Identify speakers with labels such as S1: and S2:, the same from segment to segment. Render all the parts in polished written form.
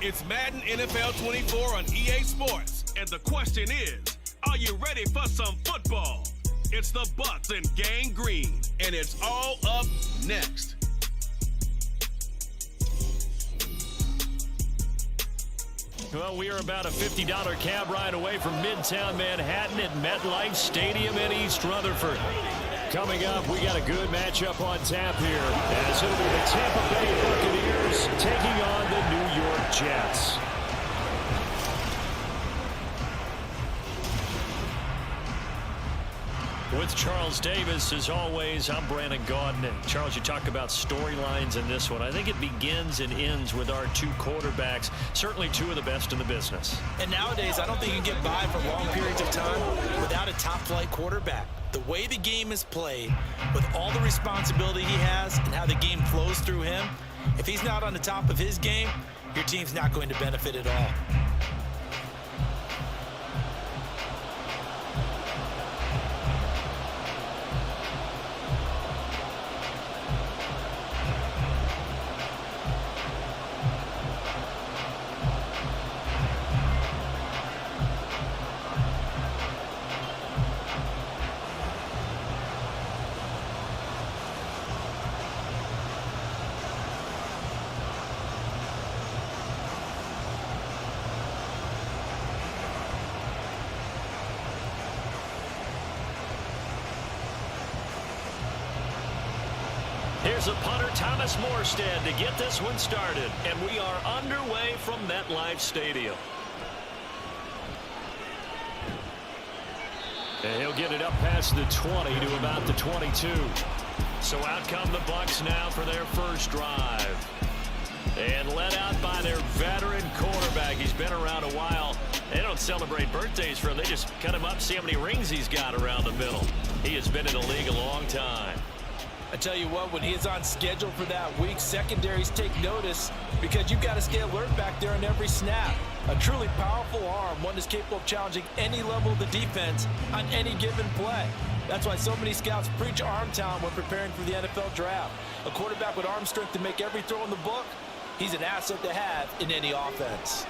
S1: It's Madden NFL 24 on EA Sports, and the question is, are you ready for some football? It's the Bucks and Gang Green, and it's all up next.
S2: Well, we are about a $50 cab ride away from Midtown Manhattan at MetLife Stadium in East Rutherford. Coming up, we got a good matchup on tap here, as it'll be the Tampa Bay Buccaneers taking on the New York Jets. With Charles Davis, as always, I'm Brandon Gaudin. And Charles, you talk about storylines in this one. I think it begins and ends with our two quarterbacks, certainly two of the best in the business.
S3: And nowadays, I don't think you can get by for long periods of time without a top-flight quarterback. The way the game is played, with all the responsibility he has and how the game flows through him, if he's not on the top of his game, your team's not going to benefit at all.
S2: Here's a punter, Thomas Morstead, to get this one started. And we are underway from MetLife Stadium. And he'll get it up past the 20 to about the 22. So out come the Bucks now for their first drive. And led out by their veteran quarterback. He's been around a while. They don't celebrate birthdays for him. They just cut him up, see how many rings he's got around the middle. He has been in the league a long time.
S3: I tell you what, when he is on schedule for that week, secondaries take notice because you've got to stay alert back there on every snap. A truly powerful arm, one that's capable of challenging any level of the defense on any given play. That's why so many scouts preach arm talent when preparing for the NFL draft. A quarterback with arm strength to make every throw in the book, he's an asset to have in any offense.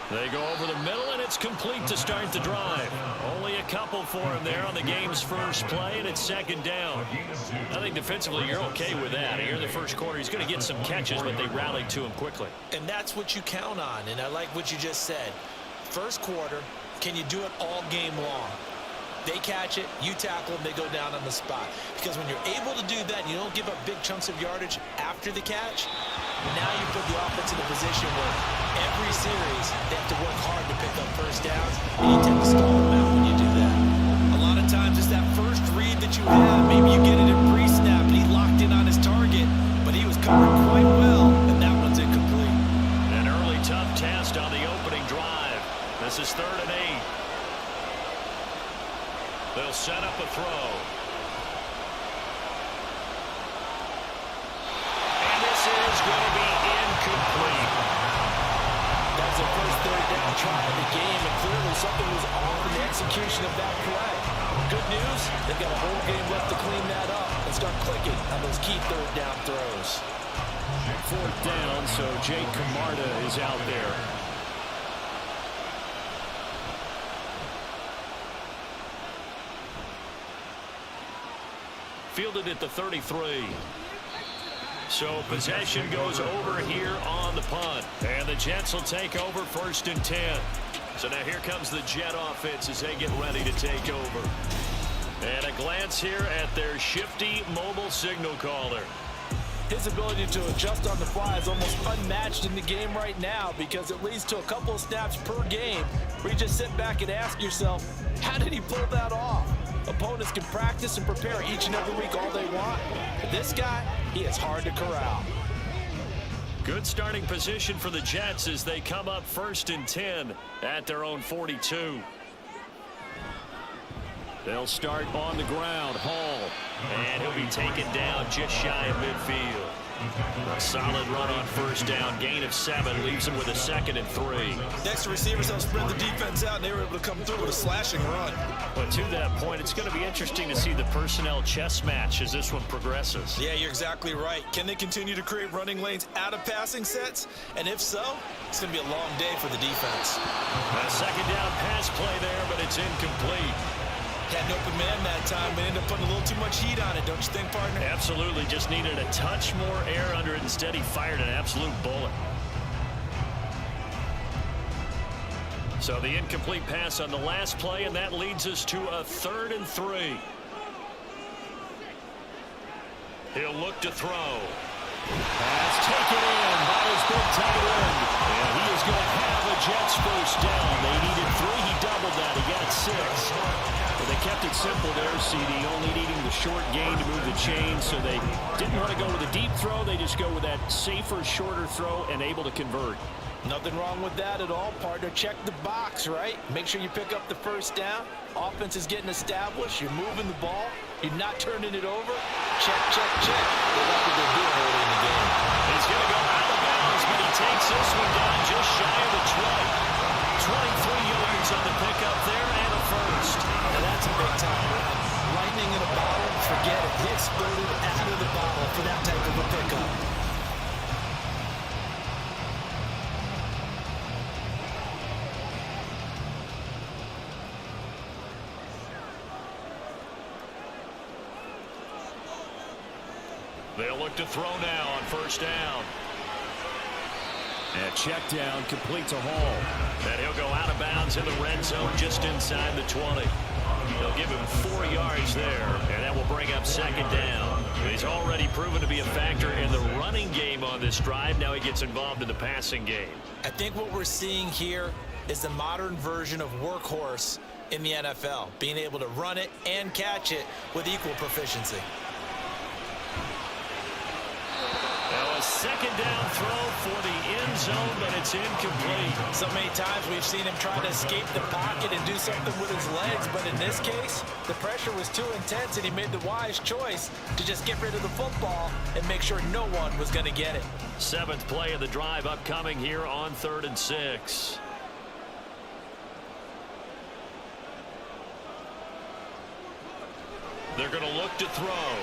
S2: They go over the middle, and it's complete to start the drive. Only a couple for him there on the game's first play, and it's second down. I think defensively you're okay with that. Here in the first quarter, he's going to get some catches, but they rallied to him quickly.
S3: And that's what you count on, and I like what you just said. First quarter, can you do it all game long? They catch it, you tackle them, they go down on the spot. Because when you're able to do that and you don't give up big chunks of yardage after the catch, now you put the offense in a position where every series they have to work hard to pick up first downs, and you tend to stall them out when you do that. A lot of times it's that first read that you have. Maybe you get it in pre-snap and he locked in on his target, but he was covered quite well, and that one's incomplete.
S2: An early tough test on the opening drive. This is 3rd and 8. They'll set up a throw. And this is going to be incomplete.
S3: That's the first third down try of the game, and clearly something was off in the execution of that play. Good news, they've got a whole game left to clean that up and start clicking on those key third down throws.
S2: 4th down, so Jake Camarda is out there. Fielded at the 33. So possession goes over here on the punt. And the Jets will take over 1st and 10. So now here comes the Jet offense as they get ready to take over. And a glance here at their shifty mobile signal caller.
S3: His ability to adjust on the fly is almost unmatched in the game right now because it leads to a couple of snaps per game where you just sit back and ask yourself, how did he pull that off? Opponents can practice and prepare each and every week all they want. But this guy, he is hard to corral.
S2: Good starting position for the Jets as they come up 1st and 10 at their own 42. They'll start on the ground. Hall. And he'll be taken down just shy of midfield. A solid run on first down. Gain of 7 leaves him with a 2nd and 3.
S3: Next to receivers help spread the defense out, and they were able to come through with a slashing run.
S2: But to that point, it's going to be interesting to see the personnel chess match as this one progresses.
S3: Yeah, you're exactly right. Can they continue to create running lanes out of passing sets? And if so, it's going to be a long day for the defense.
S2: A 2nd down pass play there, but it's incomplete.
S3: Had an open man that time, but ended up putting a little too much heat on it, don't you think, partner?
S2: Absolutely. Just needed a touch more air under it. Instead, he fired an absolute bullet. So the incomplete pass on the last play, and that leads us to a 3rd and 3. He'll look to throw. Pass taken in by his big tight end. And he is going to have a Jets first down. They needed 3. He doubled that. He got 6. But they kept it simple there, CD, only needing the short gain to move the chain, so they didn't want to go with a deep throw. They just go with that safer, shorter throw and able to convert.
S3: Nothing wrong with that at all, partner. Check the box, right? Make sure you pick up the first down. Offense is getting established. You're moving the ball. You're not turning it over. Check, check, check. They like what they're doing early in the game.
S2: He's going to go out of bounds, but he takes this one down just shy of the 20. 23 yards on the pickup there and a first.
S3: Now that's a big-time run. Lightning in a bottle, forget it. He exploded out of the bottle for that type of a pickup.
S2: They'll look to throw now on first down. And check down, complete to Hall. And he'll go out of bounds in the red zone just inside the 20. They'll give him 4 yards there, and that will bring up 2nd down. He's already proven to be a factor in the running game on this drive. Now he gets involved in the passing game.
S3: I think what we're seeing here is the modern version of workhorse in the NFL, being able to run it and catch it with equal proficiency.
S2: Now a 2nd down throw for the end zone, but it's incomplete.
S3: So many times we've seen him try to escape the pocket and do something with his legs, but in this case, the pressure was too intense and he made the wise choice to just get rid of the football and make sure no one was going to get it.
S2: 7th play of the drive upcoming here on 3rd and 6. They're going to look to throw.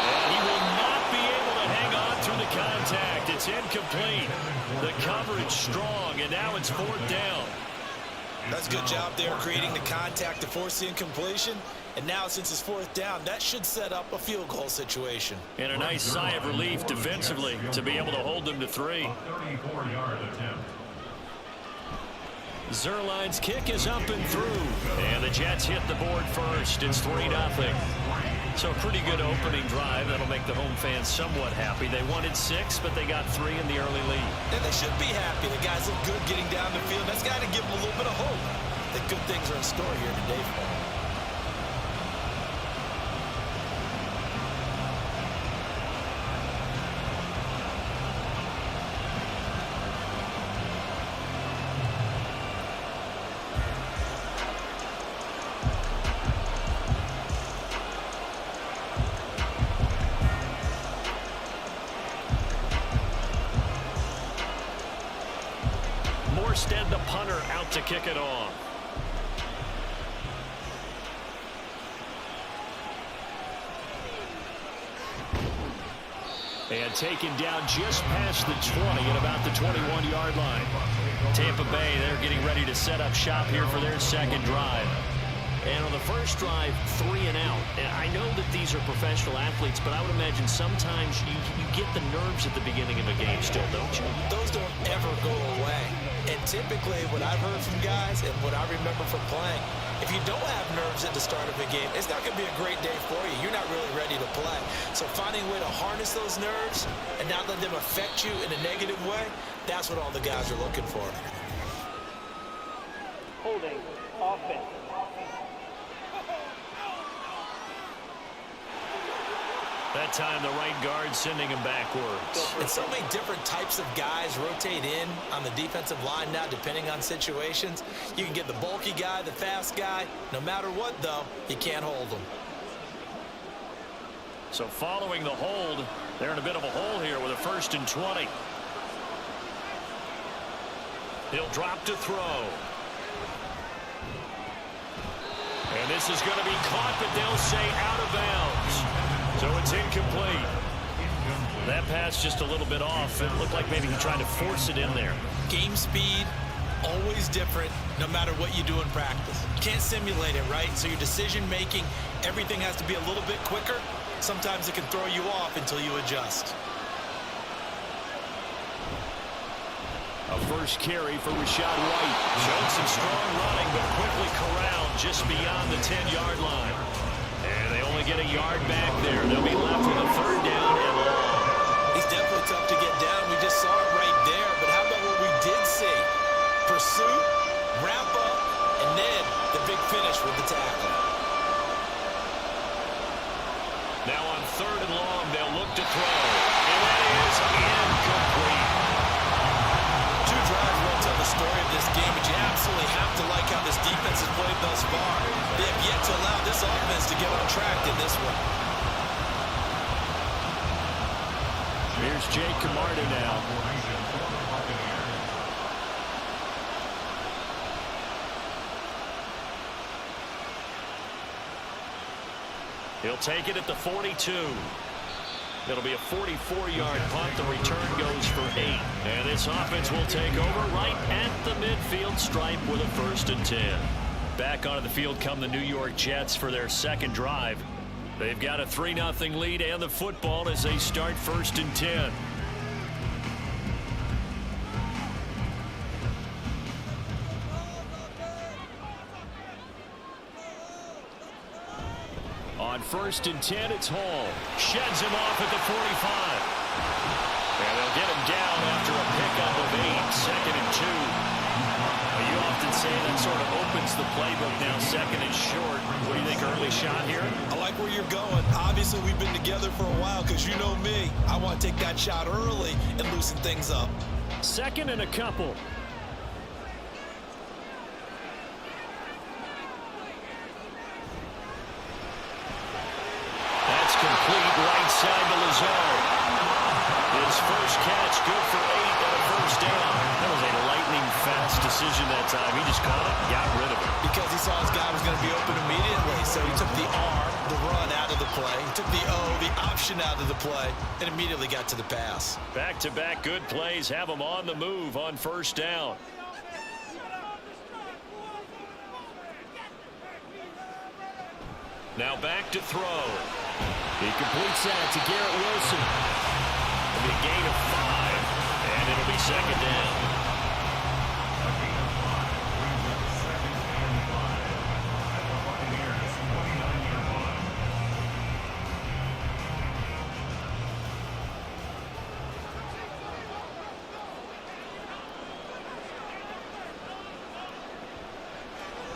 S2: And he will not be able to hang on through the contact. It's incomplete. The coverage strong, and now it's 4th down.
S3: That's a good job there creating the contact to force the incompletion. And now since it's 4th down, that should set up a field goal situation.
S2: And a nice sigh of relief defensively to be able to hold them to 3.
S1: 34-yard attempt.
S2: Zerline's kick is up and through. And the Jets hit the board first. It's 3-0. So a pretty good opening drive. That'll make the home fans somewhat happy. They wanted 6, but they got 3 in the early lead.
S3: And they should be happy. The guys look good getting down the field. That's got to give them a little bit of hope that good things are in store here today for them.
S2: Instead, the punter out to kick it off. And taken down just past the 20 at about the 21-yard line. Tampa Bay, they're getting ready to set up shop here for their 2nd drive. And on the first drive, 3 and out. And I know that these are professional athletes, but I would imagine sometimes you get the nerves at the beginning of a game still, don't you?
S3: Those don't ever go away. And typically what I've heard from guys and what I remember from playing, if you don't have nerves at the start of a game, it's not going to be a great day for you. You're not really ready to play. So finding a way to harness those nerves and not let them affect you in a negative way, that's what all the guys are looking for.
S4: Holding offense.
S2: That time the right guard sending him backwards.
S3: And so many different types of guys rotate in on the defensive line now depending on situations. You can get the bulky guy, the fast guy. No matter what, though, you can't hold them.
S2: So following the hold, They're in a bit of a hole here with a 1st and 20. He'll drop to throw. And this is going to be caught, but they'll say out of bounds. So it's incomplete. That pass just a little bit off. It looked like maybe he tried to force it in there.
S3: Game speed, always different, no matter what you do in practice. You can't simulate it, right? So your decision-making, everything has to be a little bit quicker. Sometimes it can throw you off until you adjust.
S2: A first carry for Rashad White. Showed some strong running, but quickly corralled just beyond the 10-yard line. And they only get a yard back there. They'll be left with a 3rd down and long.
S3: He's definitely tough to get down. We just saw it right there. But how about what we did see? Pursuit, wrap up, and then the big finish with the tackle.
S2: Now on 3rd and long, they'll look to throw. And that is incomplete.
S3: 2 drives won't tell the story of this game, but you absolutely have to like how this defense has played thus far. They have yet to allow this offense to get on track in this one.
S2: Here's Jake Camarda now. He'll take it at the 42. It'll be a 44-yard punt. The return goes for 8. And this offense will take over right at the midfield stripe with a 1st and 10. Back onto the field come the New York Jets for their 2nd drive. They've got a 3-0 lead and the football as they start 1st and 10. On 1st and 10, it's Hall. Sheds him off at the 45. And they'll get him down after a pickup of 8. 2nd and 2. You often say that sort of opens the playbook now. 2nd and short. What do you think, early shot here?
S3: I like where you're going. Obviously, we've been together for a while because you know me. I want to take that shot early and loosen things up.
S2: 2nd and a couple. Complete right side to Lazard. His first catch, good for 8 and a 1st down. That was a lightning fast decision that time. He just caught it, got rid of it.
S3: Because he saw his guy was going to be open immediately. So he took the R, the run out of the play. He took the O, the option out of the play, and immediately got to the pass.
S2: Back-to-back good plays have him on the move on 1st down. Now back to throw. He completes that to Garrett Wilson. It'll be a gain of 5, and it'll be 2nd down.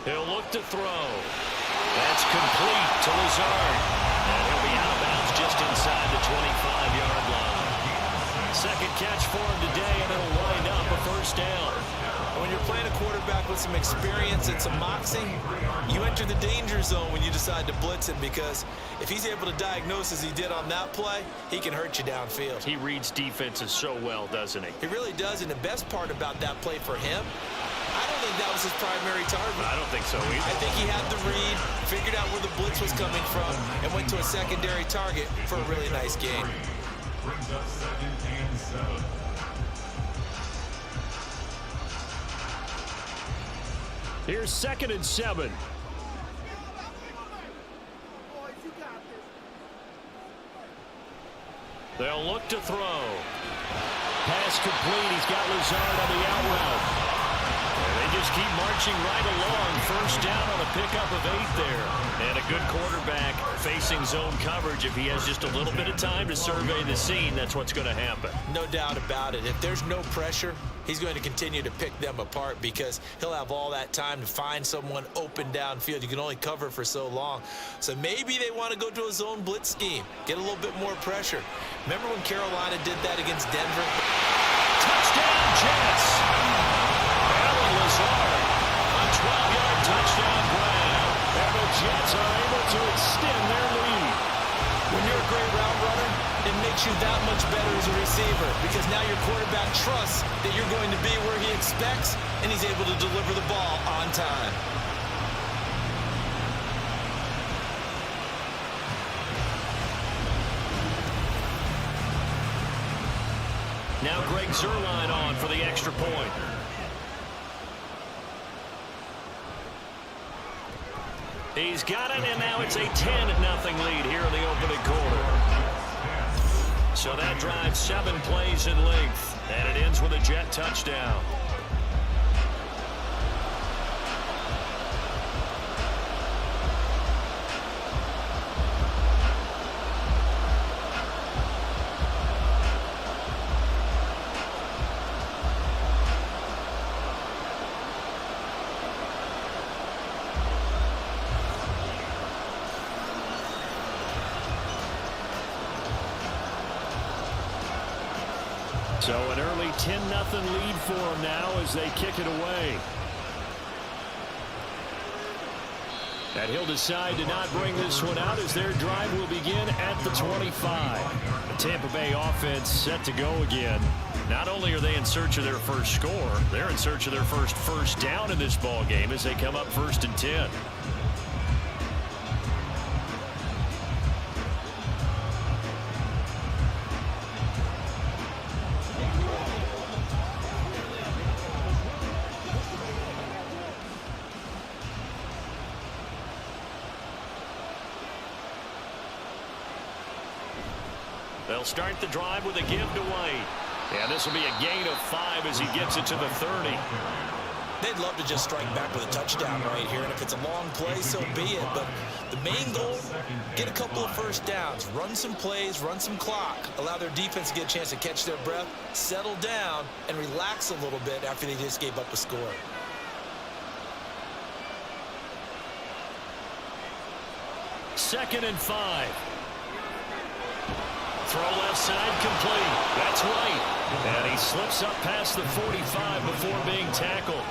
S2: He'll look to throw. That's complete to Lazard. And he'll be out of bounds just inside the 25-yard line. 2nd catch for him today, and it'll wind up a 1st down.
S3: When you're playing a quarterback with some experience and some moxie, you enter the danger zone when you decide to blitz him, because if he's able to diagnose as he did on that play, he can hurt you downfield.
S2: He reads defenses so well, doesn't he?
S3: He really does, and the best part about that play for him, I don't think that was his primary target.
S2: I don't think so either.
S3: I think he had the read, figured out where the blitz was coming from, and went to a secondary target for a really nice game.
S5: Brings up 2nd and 7.
S2: Here's 2nd and 7. They'll look to throw. Pass complete. He's got Lazard on the out route. And they just keep marching right along. 1st down on a pickup of 8 there. And a good quarterback facing zone coverage. If he has just a little bit of time to survey the scene, that's what's going to happen.
S3: No doubt about it. If there's no pressure, he's going to continue to pick them apart, because he'll have all that time to find someone open downfield. You can only cover for so long. So maybe they want to go to a zone blitz scheme, get a little bit more pressure. Remember when Carolina did that against Denver?
S2: Touchdown, Jets! Alan Lazard, a 12-yard touchdown grab. And the Jets are able to extend their lead.
S3: When you're a great route runner, it makes you that much better as a receiver because now your quarterback trusts that you're going to be where he expects, and he's able to deliver the ball on time.
S2: Now Greg Zuerlein on for the extra point. He's got it, and now it's a 10-0 lead here in the opening quarter. So that drives 7 plays in length, and it ends with a Jet touchdown. So an early 10-0 lead for them now as they kick it away. And he'll decide to not bring this one out as their drive will begin at the 25. The Tampa Bay offense set to go again. Not only are they in search of their first score, they're in search of their first down in this ball game as they come up 1st and 10. They'll start the drive with a give to White. And this will be a gain of 5 as he gets it to the 30.
S3: They'd love to just strike back with a touchdown right here, and if it's a long play, so be it. But the main goal, get a couple of first downs, run some plays, run some clock, allow their defense to get a chance to catch their breath, settle down, and relax a little bit after they just gave up a score.
S2: Second and 5. Throw left side complete. That's White. And he slips up past the 45 before being tackled.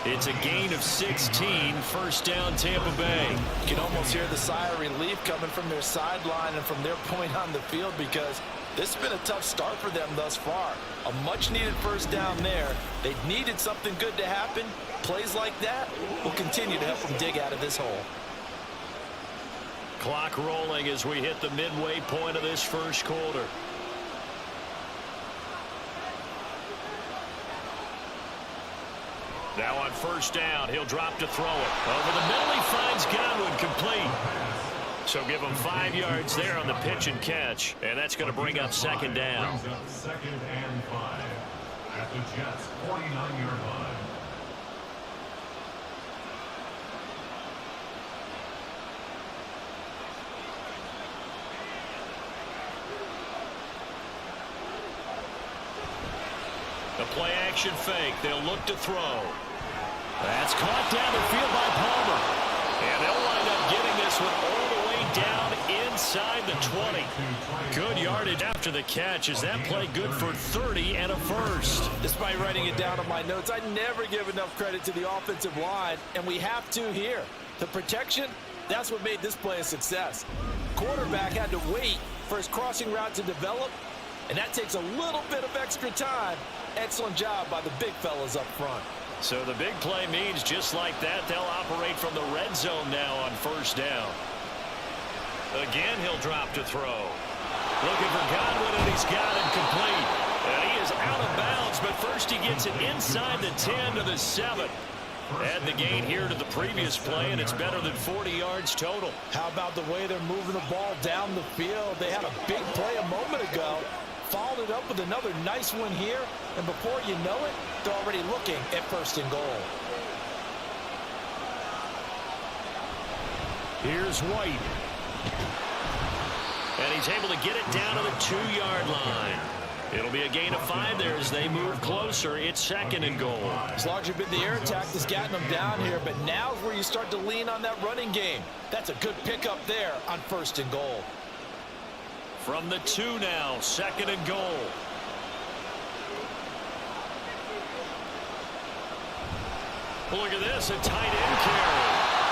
S2: It's a gain of 16. First down, Tampa Bay.
S3: You can almost hear the sigh of relief coming from their sideline and from their point on the field because this has been a tough start for them thus far. A much-needed first down there. They needed something good to happen. Plays like that will continue to help them dig out of this hole.
S2: Clock rolling as we hit the midway point of this first quarter. Now on first down, he'll drop to throw it. Over the middle, he finds Godwin complete. So give him 5 yards there on the pitch and catch, and that's going to bring up second down.
S5: Brings up 2nd and 5 at the Jets' 49-yard line.
S2: The play action fake. They'll look to throw. That's caught down the field by Palmer. And they'll wind up getting this one all the way down inside the 20. Good yardage after the catch. Is that play good for 30 and a first?
S3: Despite writing it down on my notes, I never give enough credit to the offensive line, and we have to here. The protection, that's what made this play a success. Quarterback had to wait for his crossing route to develop, and that takes a little bit of extra time. Excellent job by the big fellas up front.
S2: So the big play means just like that, they'll operate from the red zone now on first down. Again, he'll drop to throw. Looking for Godwin, and he's got it complete. And he is out of bounds, but first he gets it inside the 10 to the 7. Add the gain here to the previous play, and it's better than 40 yards total.
S3: How about the way they're moving the ball down the field? They had a big play a moment ago. Followed it up with another nice one here, and before you know it, they're already looking at 1st and goal.
S2: Here's White. And he's able to get it down to the 2-yard line. It'll be a gain of 5 there as they move closer. It's 2nd and goal.
S3: It's largely been the air attack that's gotten them down here, but now's where you start to lean on that running game. That's a good pickup there on 1st and goal.
S2: From the 2 now, 2nd and goal. Look at this, a tight end carry.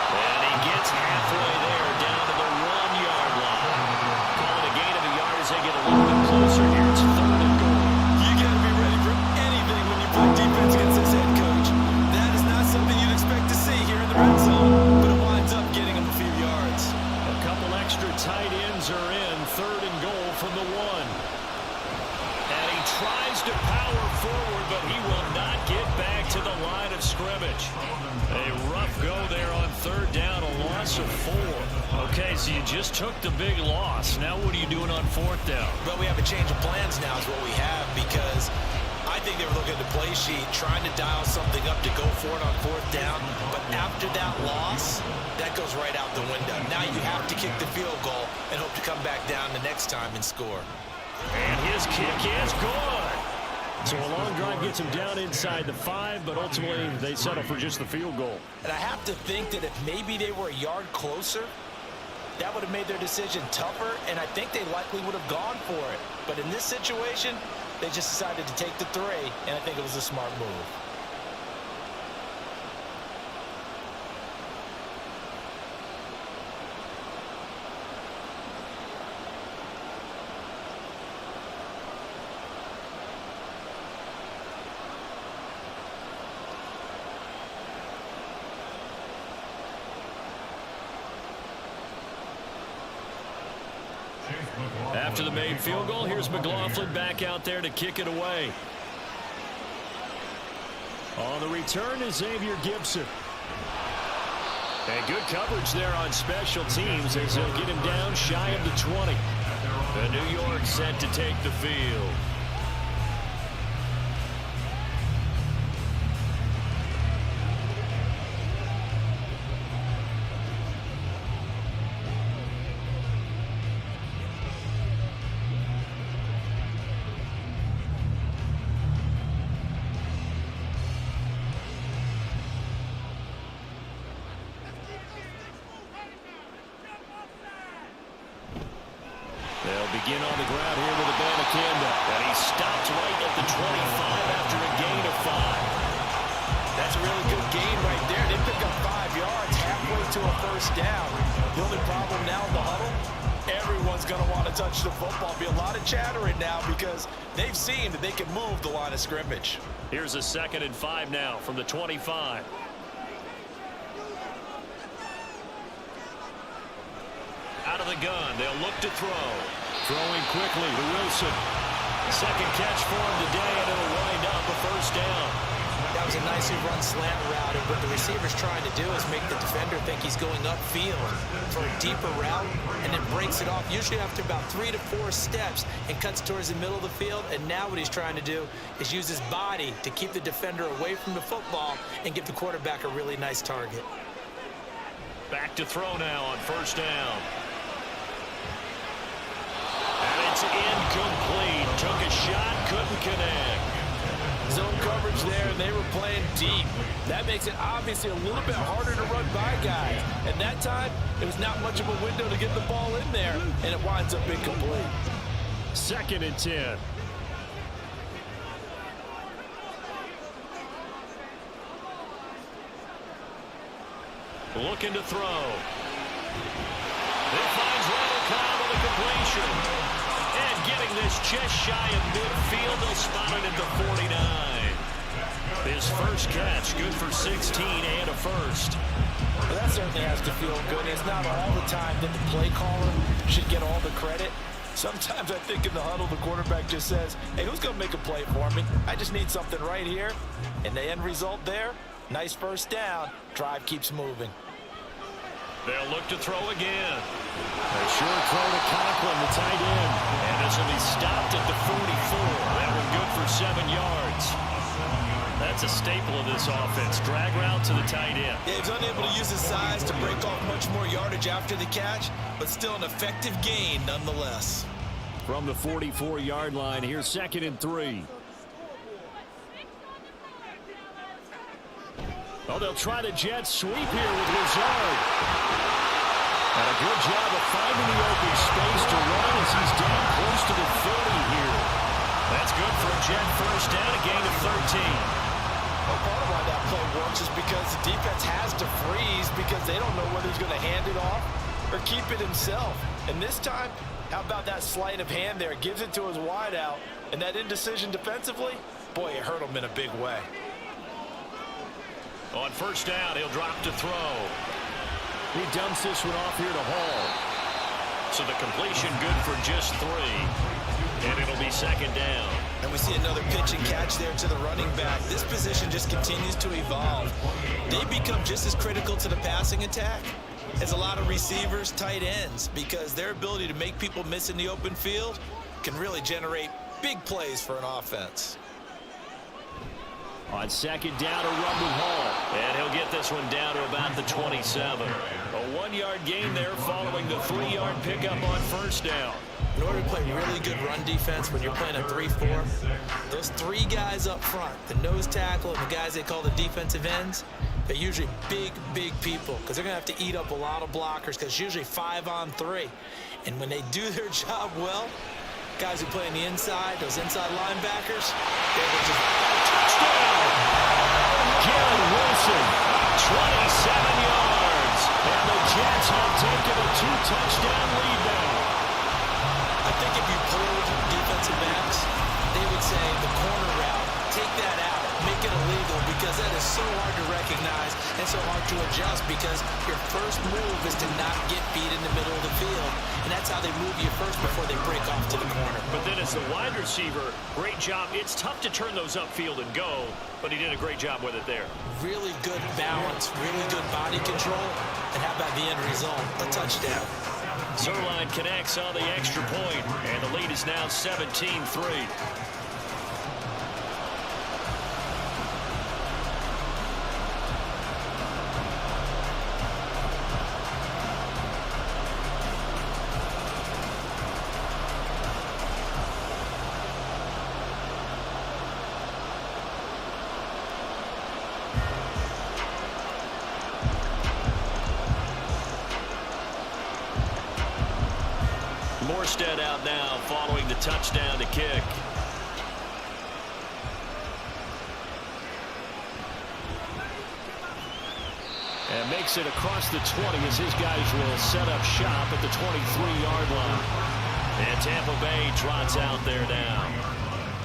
S2: And he gets halfway there, down to the 1-yard line. Call it a gain of a yard as they get a little from the 1. And he tries to power forward, but he will not get back to the line of scrimmage. A rough go there on 3rd down, a loss of 4. Okay, so you just took the big loss. Now what are you doing on 4th down?
S3: Well, we have a change of plans now is what we have, because I think they were looking at the play sheet, trying to dial something up to go for it on 4th down. But after that loss, that goes right out the window. Now you have to kick the field goal and hope to come back down the next time and score.
S2: And his kick is good. So a long drive gets him down inside the 5, but ultimately they settle for just the field goal.
S3: And I have to think that if maybe they were a yard closer, that would have made their decision tougher, and I think they likely would have gone for it. But in this situation, they just decided to take the 3, and I think it was a smart move.
S2: After the made field goal, here's McLaughlin back out there to kick it away. On the return is Xavier Gibson. And good coverage there on special teams as they'll get him down shy of the 20. The New York set to take the field. Begin on the ground here with Abanikanda. And he stopped right at the 25 after a gain of 5.
S3: That's a really good gain right there. They pick up 5 yards halfway to a 1st down. The only problem now in the huddle, everyone's going to want to touch the football. Be a lot of chattering now because they've seen that they can move the line of scrimmage.
S2: Here's a 2nd and 5 now from the 25. Out of the gun, they'll look to throw. Throwing quickly to Wilson. 2nd catch for him today, and it'll wind up a 1st down.
S3: That was a nicely run slant route, and what the receiver's trying to do is make the defender think he's going upfield for a deeper route, and then breaks it off, usually after about 3 to 4 steps, and cuts towards the middle of the field. And now what he's trying to do is use his body to keep the defender away from the football and give the quarterback a really nice target.
S2: Back to throw now on 1st down. And it's incomplete. Took a shot, couldn't connect.
S3: Zone coverage there, and they were playing deep. That makes it obviously a little bit harder to run by guys. And that time, it was not much of a window to get the ball in there, and it winds up incomplete.
S2: 2nd and 10. Looking to throw. It finds Randall Cobb on the completion. And getting this just shy of midfield, they'll spot it at the 49. His 1st catch, good for 16 and a 1st.
S3: Well, that certainly has to feel good. It's not all the time that the play caller should get all the credit. Sometimes I think in the huddle, the quarterback just says, hey, who's going to make a play for me? I just need something right here. And the end result there, nice 1st down. Drive keeps moving.
S2: They'll look to throw again. A short throw to Conklin, the tight end. And this will be stopped at the 44. That one good for 7 yards. That's a staple of this offense. Drag route to the tight end.
S3: Yeah, he's unable to use his size to break off much more yardage after the catch, but still an effective gain nonetheless.
S2: From the 44-yard line, here's 2nd and 3. Oh, they'll try the jet sweep here with Lazard. And a good job of finding the open space to run as he's down close to the 30 here. That's good for a jet 1st down, a gain of 13.
S3: Well, part of why that play works is because the defense has to freeze because they don't know whether he's going to hand it off or keep it himself. And this time, how about that sleight of hand there? Gives it to his wideout, and that indecision defensively, boy, it hurt him in a big way.
S2: On 1st down, he'll drop to throw. He dumps this one off here to Hall. So the completion good for just 3. And it'll be second down.
S3: And we see another pitch and catch there to the running back. This position just continues to evolve. They become just as critical to the passing attack as a lot of receivers, tight ends, because their ability to make people miss in the open field can really generate big plays for an offense.
S2: On second down, a run with Hall. And he'll get this one down to about the 27. A 1-yard gain there following the 3-yard pickup on first down.
S3: In order to play really good run defense when you're playing a 3-4, those 3 guys up front, the nose tackle and the guys they call the defensive ends, they're usually big people because they're going to have to eat up a lot of blockers because it's usually 5 on 3. And when they do their job well, guys who play on the inside, those inside linebackers, they're just touchdown.
S2: Garrett Wilson, 27 yards. And the Jets have taken a 2-touchdown lead now.
S3: I think if you pulled defensive backs, they would say the corner route, take that out, make it illegal, because that is so hard to recognize and so hard to adjust because your first move is to not get beat in the middle of the field. And that's how they move you first before they break off to the corner.
S2: But then as the wide receiver, great job. It's tough to turn those upfield and go, but he did a great job with it there.
S3: Really good balance, really good body control, and how about the end result? A touchdown.
S2: Zerline connects on the extra point, and the lead is now 17-3. Morstead out now following the touchdown to kick. And makes it across the 20 as his guys will set up shop at the 23-yard line. And Tampa Bay trots out there now.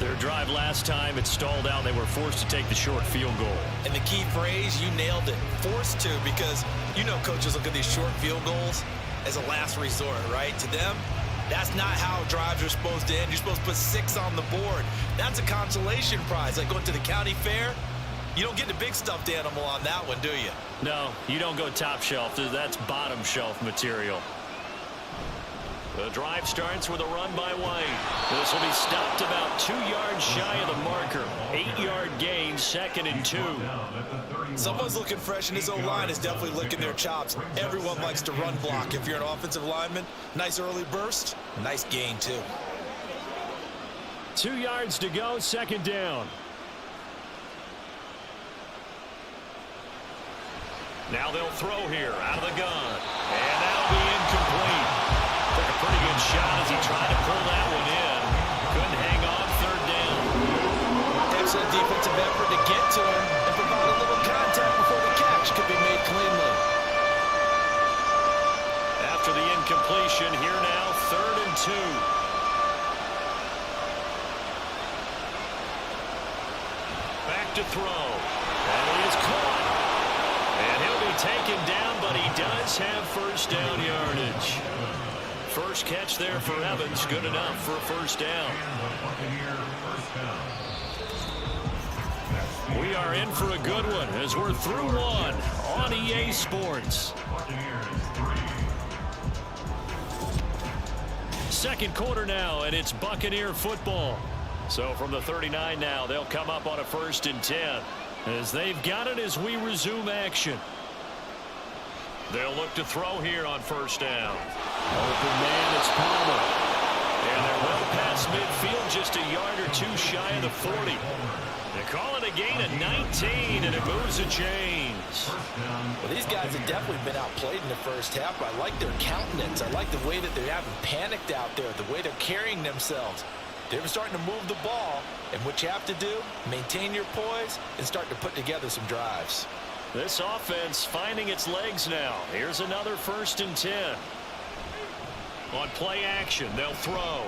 S2: Their drive last time, it stalled out. They were forced to take the short field goal.
S3: And the key phrase, you nailed it. Forced to, because you know coaches look at these short field goals as a last resort, right? To them, that's not how drives are supposed to end. You're supposed to put 6 on the board. That's a consolation prize. Like going to the county fair, you don't get the big stuffed animal on that one, do you?
S2: No, you don't go top shelf. That's bottom shelf material. The drive starts with a run by White. This will be stopped about 2 yards shy of the marker. 8-yard gain, 2nd and 2.
S3: Someone's looking fresh, and his O-line is definitely licking their chops. Everyone likes to run block. If you're an offensive lineman, nice early burst, nice gain too.
S2: 2 yards to go, 2nd down. Now they'll throw here out of the gun. And that'll be incomplete. Took a pretty good shot as he tried to pull that one in. Couldn't hang on, 3rd down.
S3: Excellent defensive effort to get to him and provide a little contact before the catch could be made cleanly.
S2: After the incompletion, here now, 3rd and 2. Back to throw. And he is caught. And he'll be taken down, but he does have first down yardage. First catch there for Evans, good enough for a first down. We are in for a good one as we're through one on EA Sports. Second quarter now, and it's Buccaneer football. So from the 39 now, they'll come up on a 1st and 10 as they've got it as we resume action. They'll look to throw here on first down. Open man, it's Palmer. And they're well past midfield, just a yard or 2 shy of the 40. They call it a gain of 19, and it moves the chains.
S3: Well, these guys have definitely been outplayed in the first half. I like their countenance. I like the way that they haven't panicked out there, the way they're carrying themselves. They're starting to move the ball, and what you have to do, maintain your poise and start to put together some drives.
S2: This offense finding its legs now. Here's another 1st and 10. On play action, they'll throw.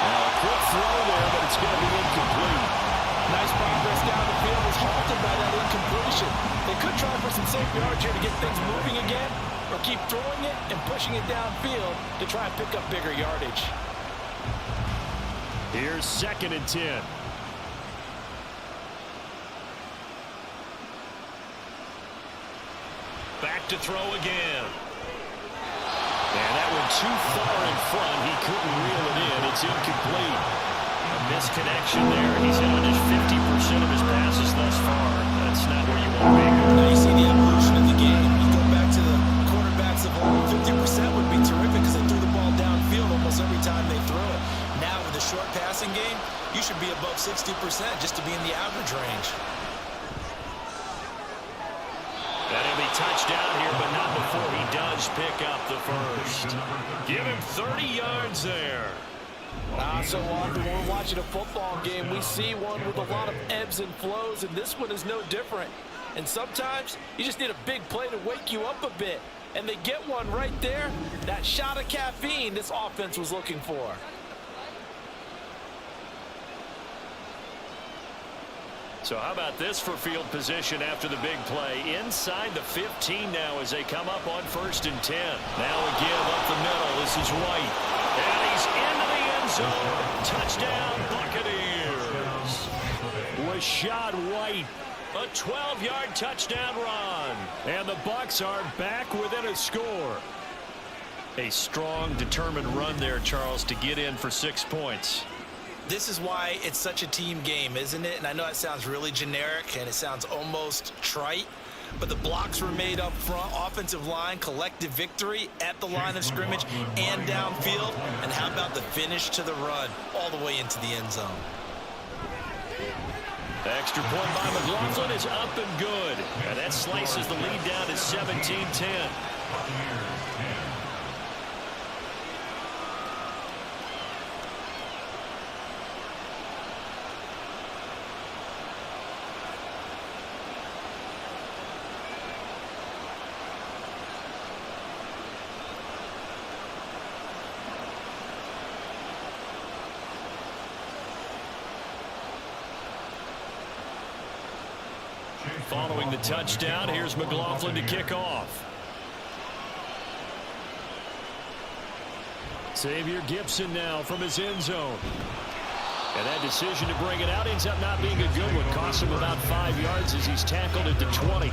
S2: Now a quick throw there, but it's going to be incomplete.
S3: Nice progress down the field was halted by that incompletion. They could try for some safe yards here to get things moving again, or They'll keep throwing it and pushing it downfield to try and pick up bigger yardage.
S2: Here's 2nd and 10. Back to throw again. And that one too far in front. He couldn't reel it in. It's incomplete. A misconnection there. He's hit on just 50% of his passes thus far. That's not where you want to be.
S3: Now you see the evolution of the game. You go back to the quarterbacks of old. 50% would be terrific because they threw the ball downfield almost every time they threw it. Now with the short passing game, you should be above 60% just to be in the average range.
S2: That'll be touchdown here, but not before he does pick up the first. Give him 30 yards there.
S6: So often when we're watching a football game, we see one with a lot of ebbs and flows, and this one is no different. And sometimes you just need a big play to wake you up a bit. And they get one right there. That shot of caffeine this offense was looking for.
S2: So how about this for field position after the big play? Inside the 15 now as they come up on 1st and 10. Now a give up the middle. This is White. And he's into the end zone. Touchdown, Buccaneers. Rashad White. A 12-yard touchdown run. And the Bucs are back within a score. A strong, determined run there, Charles, to get in for 6 points.
S3: This is why it's such a team game, isn't it? And I know it sounds really generic and it sounds almost trite, but the blocks were made up front, offensive line, collective victory at the line of scrimmage and downfield. And how about the finish to the run all the way into the end zone?
S2: Extra point by McLaughlin is up and good. And that slices the lead down to 17-10. Following the touchdown, here's McLaughlin to kick off. Xavier Gibson now from his end zone. And that decision to bring it out ends up not being a good one. Cost him about 5 yards as he's tackled at the 20.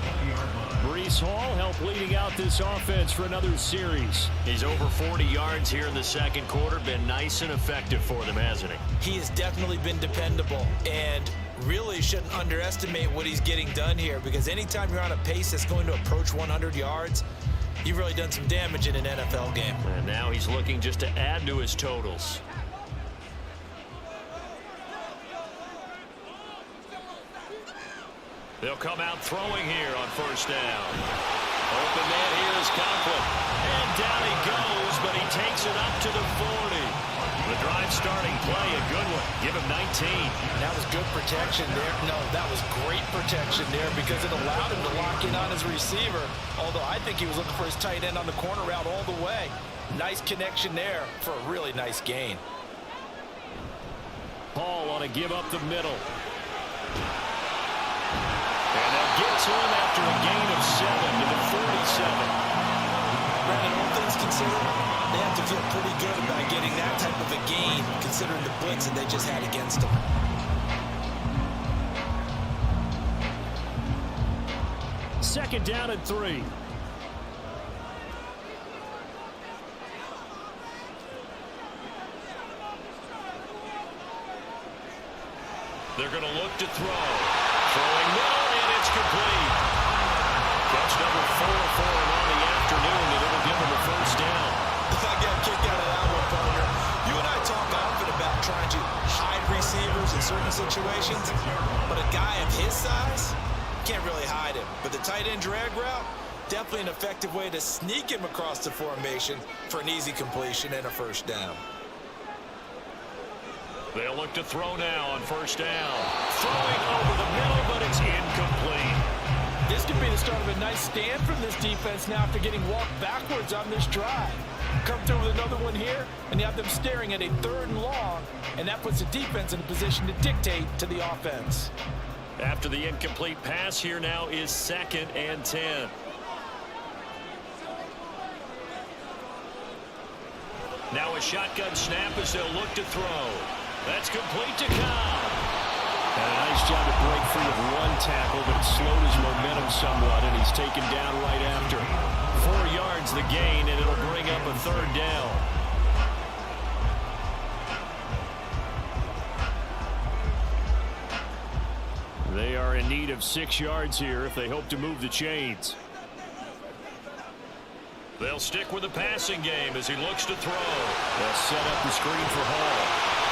S2: Breece Hall helped leading out this offense for another series. He's over 40 yards here in the second quarter. Been nice and effective for them, hasn't he?
S3: He has definitely been dependable and really shouldn't underestimate what he's getting done here, because anytime you're on a pace that's going to approach 100 yards, you've really done some damage in an NFL game.
S2: And now he's looking just to add to his totals. They'll come out throwing here on 1st down. Open man here is Conklin. And down he goes, but he takes it up to the 40. The drive starting play, a good one. Give him 19.
S3: That was good protection there. No, that was great protection there because it allowed him to lock in on his receiver. Although I think he was looking for his tight end on the corner route all the way. Nice connection there for a really nice gain.
S2: Paul on a give up the middle. And they'll get to him after a gain of 7 to the 47.
S3: Brandon, all things considered, they have to feel pretty good about getting that type of a gain, considering the blitz that they just had against them.
S2: Second down and 3. They're going to look to throw. Throwing middle, and it's complete. Catch number 4 for him on the afternoon, and it'll give him a 1st down.
S3: I got a kick out of that one, partner. You and I talk often about trying to hide receivers in certain situations, but a guy of his size can't really hide him. But the tight end drag route, definitely an effective way to sneak him across the formation for an easy completion and a 1st down.
S2: They'll look to throw now on 1st down. Throwing over the middle, but it's incomplete.
S6: This could be the start of a nice stand from this defense now after getting walked backwards on this drive. Come through with another one here, and you have them staring at a 3rd and long, and that puts the defense in a position to dictate to the offense.
S2: After the incomplete pass, here now is 2nd and 10. Now a shotgun snap as they'll look to throw. That's complete to Cobb.
S7: And a nice job to break free of one tackle, but it slowed his momentum somewhat, and he's taken down right after.
S2: 4 yards the gain, and it'll bring up a third down.
S7: They are in need of 6 yards here if they hope to move the chains.
S2: They'll stick with the passing game as he looks to throw.
S7: They'll set up the screen for Hall.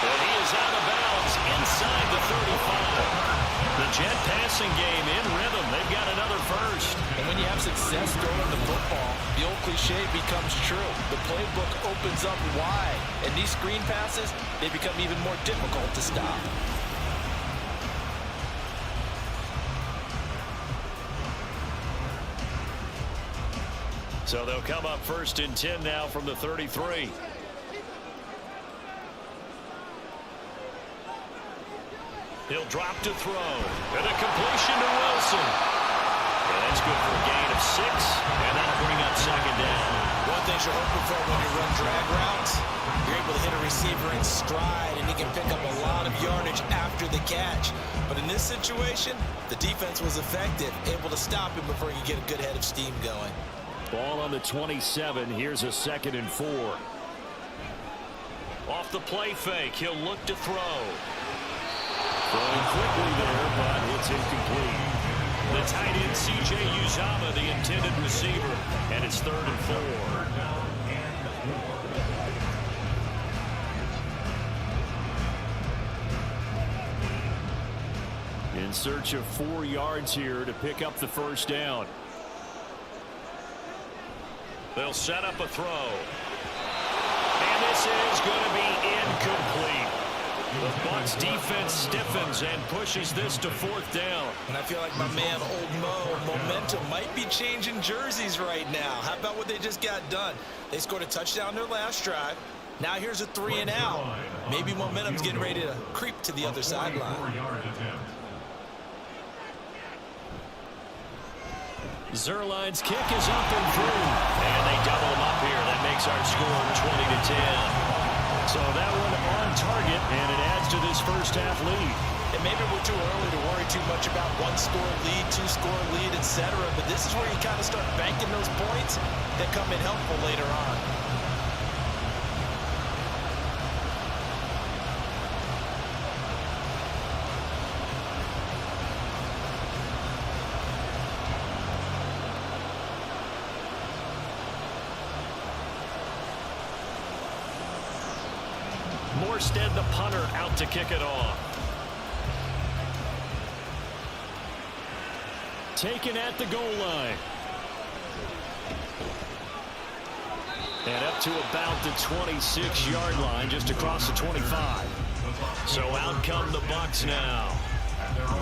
S2: And he is out of bounds inside the 35. The Jet passing game in rhythm. They've got another first.
S6: And when you have success throwing the football, the old cliche becomes true. The playbook opens up wide. And these screen passes, they become even more difficult to stop.
S2: So they'll come up 1st and 10 now from the 33. He'll drop to throw. And a completion to Wilson. Yeah, that's good for a gain of 6. And that'll bring up 2nd down.
S3: One thing you're hoping for when you run drag routes, you're able to hit a receiver in stride, and he can pick up a lot of yardage after the catch. But in this situation, the defense was effective, able to stop him before you get a good head of steam going.
S7: Ball on the 27. Here's a 2nd and 4.
S2: Off the play fake, he'll look to throw.
S7: Throwing quickly there, but it's incomplete.
S2: The tight end, C.J. Uzomah, the intended receiver, and it's 3rd and 4.
S7: In search of 4 yards here to pick up the 1st down.
S2: They'll set up a throw. And this is going to be incomplete. The Bucs defense stiffens and pushes this to 4th down.
S3: And I feel like my man, Old Mo, momentum might be changing jerseys right now. How about what they just got done? They scored a touchdown their last drive. Now here's a 3 and out. Maybe momentum's getting ready to creep to the other sideline.
S2: Zerline's kick is up and through. And they double him up here. That makes our score 20-10.
S7: So that one on target, and it adds to this first half lead.
S6: And maybe we're too early to worry too much about 1-score lead, 2-score lead, etc. But this is where you kind of start banking those points that come in helpful later on.
S2: Morstead, the punter, out to kick it off.
S7: Taken at the goal line. And up to about the 26-yard line, just across the 25.
S2: So out come the Bucs now.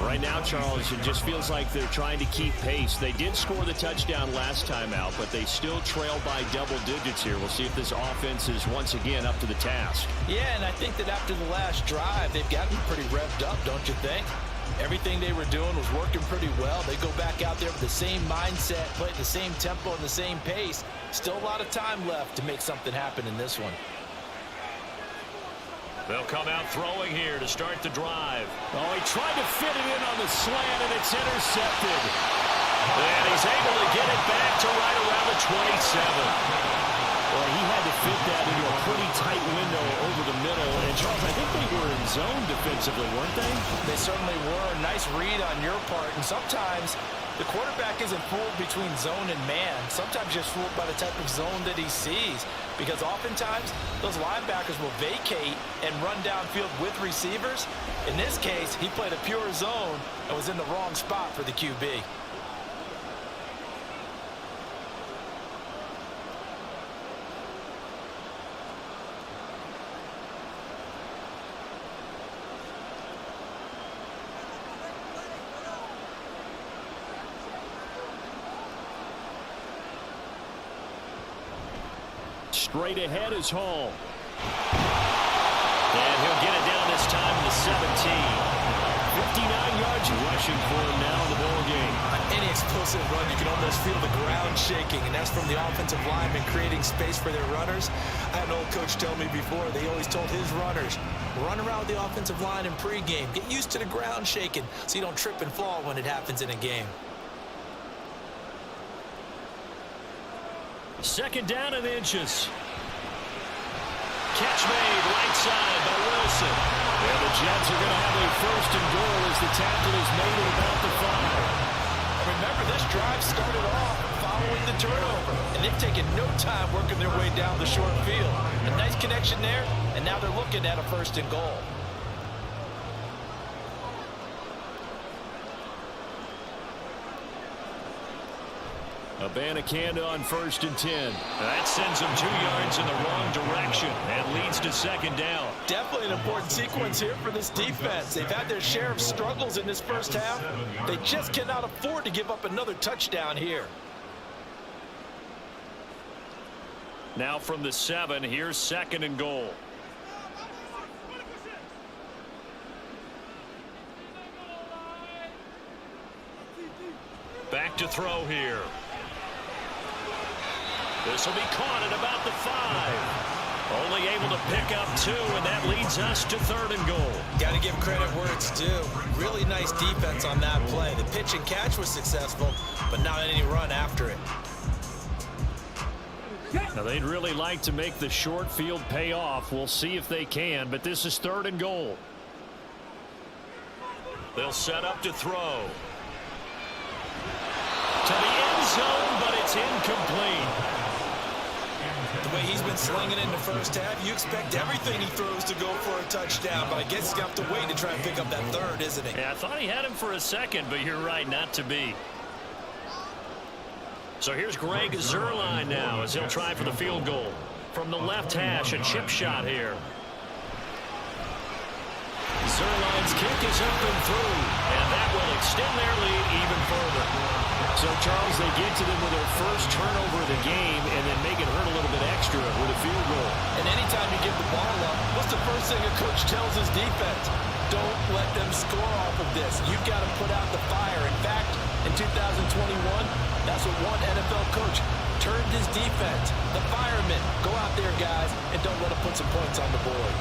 S7: Right now, Charles, it just feels like they're trying to keep pace. They did score the touchdown last time out, but they still trail by double digits here. We'll see if this offense is once again up to the task.
S6: Yeah, and I think that after the last drive, they've gotten pretty revved up, don't you think? Everything they were doing was working pretty well. They go back out there with the same mindset, play at the same tempo and the same pace. Still a lot of time left to make something happen in this one.
S2: They'll come out throwing here to start the drive.
S7: Oh, he tried to fit it in on the slant, and it's intercepted.
S2: And he's able to get it back to right around the 27.
S7: Well, he had to fit that into a pretty tight window over the middle. And, Charles, I think they were in zone defensively, weren't they?
S6: They certainly were. Nice read on your part. And sometimes the quarterback isn't fooled between zone and man. Sometimes just fooled by the type of zone that he sees. Because oftentimes, those linebackers will vacate and run downfield with receivers. In this case, he played a pure zone and was in the wrong spot for the QB.
S7: Straight ahead is Hall.
S2: And he'll get it down this time to the 17.
S7: 59 yards rushing for him now in the ball game.
S3: On any explosive run, you can almost feel the ground shaking, and that's from the offensive linemen creating space for their runners. I had an old coach tell me before, they always told his runners, run around with the offensive line in pregame. Get used to the ground shaking so you don't trip and fall when it happens in a game.
S2: Second down and inches. Catch made right side by Wilson. And the Jets are going to have a first and goal as the tackle is made at about the 5.
S3: Remember, this drive started off following the turnover, and they've taken no time working their way down the short field. A nice connection there, and now they're looking at a first and goal.
S2: Abanikanda on 1st and 10. That sends them 2 yards in the wrong direction and leads to second down.
S3: Definitely an important sequence here for this defense. They've had their share of struggles in this first half. They just cannot afford to give up another touchdown here.
S2: Now from the 7, here's second and goal. Back to throw here. This will be caught at about the 5. Only able to pick up 2, and that leads us to 3rd and goal.
S3: Got to give credit where it's due. Really nice defense on that play. The pitch and catch was successful, but not any run after it.
S2: Now they'd really like to make the short field pay off. We'll see if they can, but this is 3rd and goal. They'll set up to throw. To the end zone, but it's incomplete.
S3: The way he's been slinging in the first half, you expect everything he throws to go for a touchdown, but I guess he's got to wait to try and pick up that 3rd, isn't he?
S2: Yeah, I thought he had him for a second, but you're right, not to be. So here's Greg Zuerlein now as he'll try for the field goal. From the left hash, a chip shot here. Zuerlein's kick is up and through, and that will extend their lead even further.
S7: So, Charles, they get to them with their first turnover of the game and then make it hurt a little bit extra with a field goal.
S3: And anytime you give the ball up, what's the first thing a coach tells his defense? Don't let them score off of this. You've got to put out the fire. In fact, in 2021, that's what one NFL coach turned his defense. The firemen. Go out there, guys, and don't let them put some points on the board.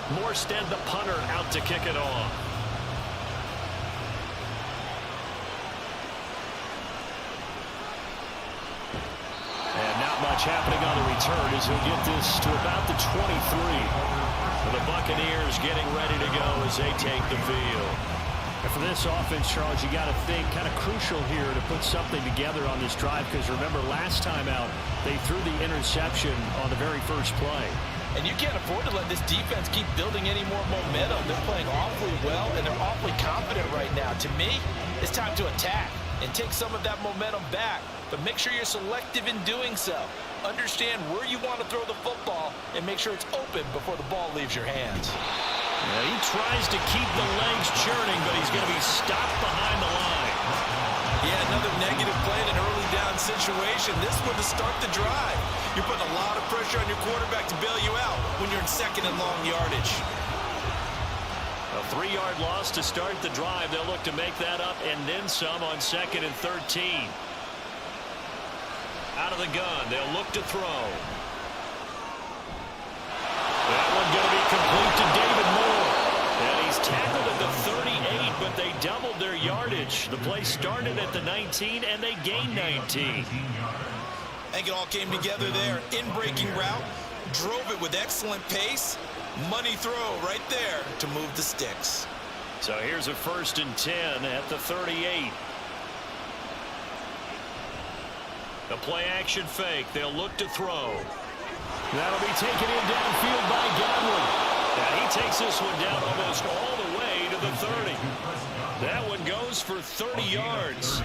S2: Morstead, the punter, out to kick it off. And not much happening on the return as he'll get this to about the 23. The Buccaneers getting ready to go as they take the field.
S7: And for this offense, Charles, you got to think kind of crucial here to put something together on this drive, because remember last time out they threw the interception on the very first play.
S3: And you can't afford to let this defense keep building any more momentum. They're playing awfully well, and they're awfully confident right now. To me, it's time to attack and take some of that momentum back. But make sure you're selective in doing so. Understand where you want to throw the football and make sure it's open before the ball leaves your hands.
S2: Yeah, he tries to keep the legs churning, but he's going to be stopped behind the line.
S3: Yeah, another negative play in an early down situation. This one to start the drive. You're putting a lot of pressure on your quarterback to bail you out when you're in second and long yardage.
S2: A 3-yard loss to start the drive. They'll look to make that up and then some on 2nd and 13. Out of the gun, they'll look to throw. That one going to be complete to David Moore. And he's tackled at the 38, but they doubled their yardage. The play started at the 19, and they gained 19.
S3: I think it all came together there. In-breaking route, drove it with excellent pace. Money throw right there to move the sticks.
S2: So here's a 1st and 10 at the 38. The play-action fake. They'll look to throw. That'll be taken in downfield by Godwin. And he takes this one down almost all the way to the 30. That one goes for 30 yards.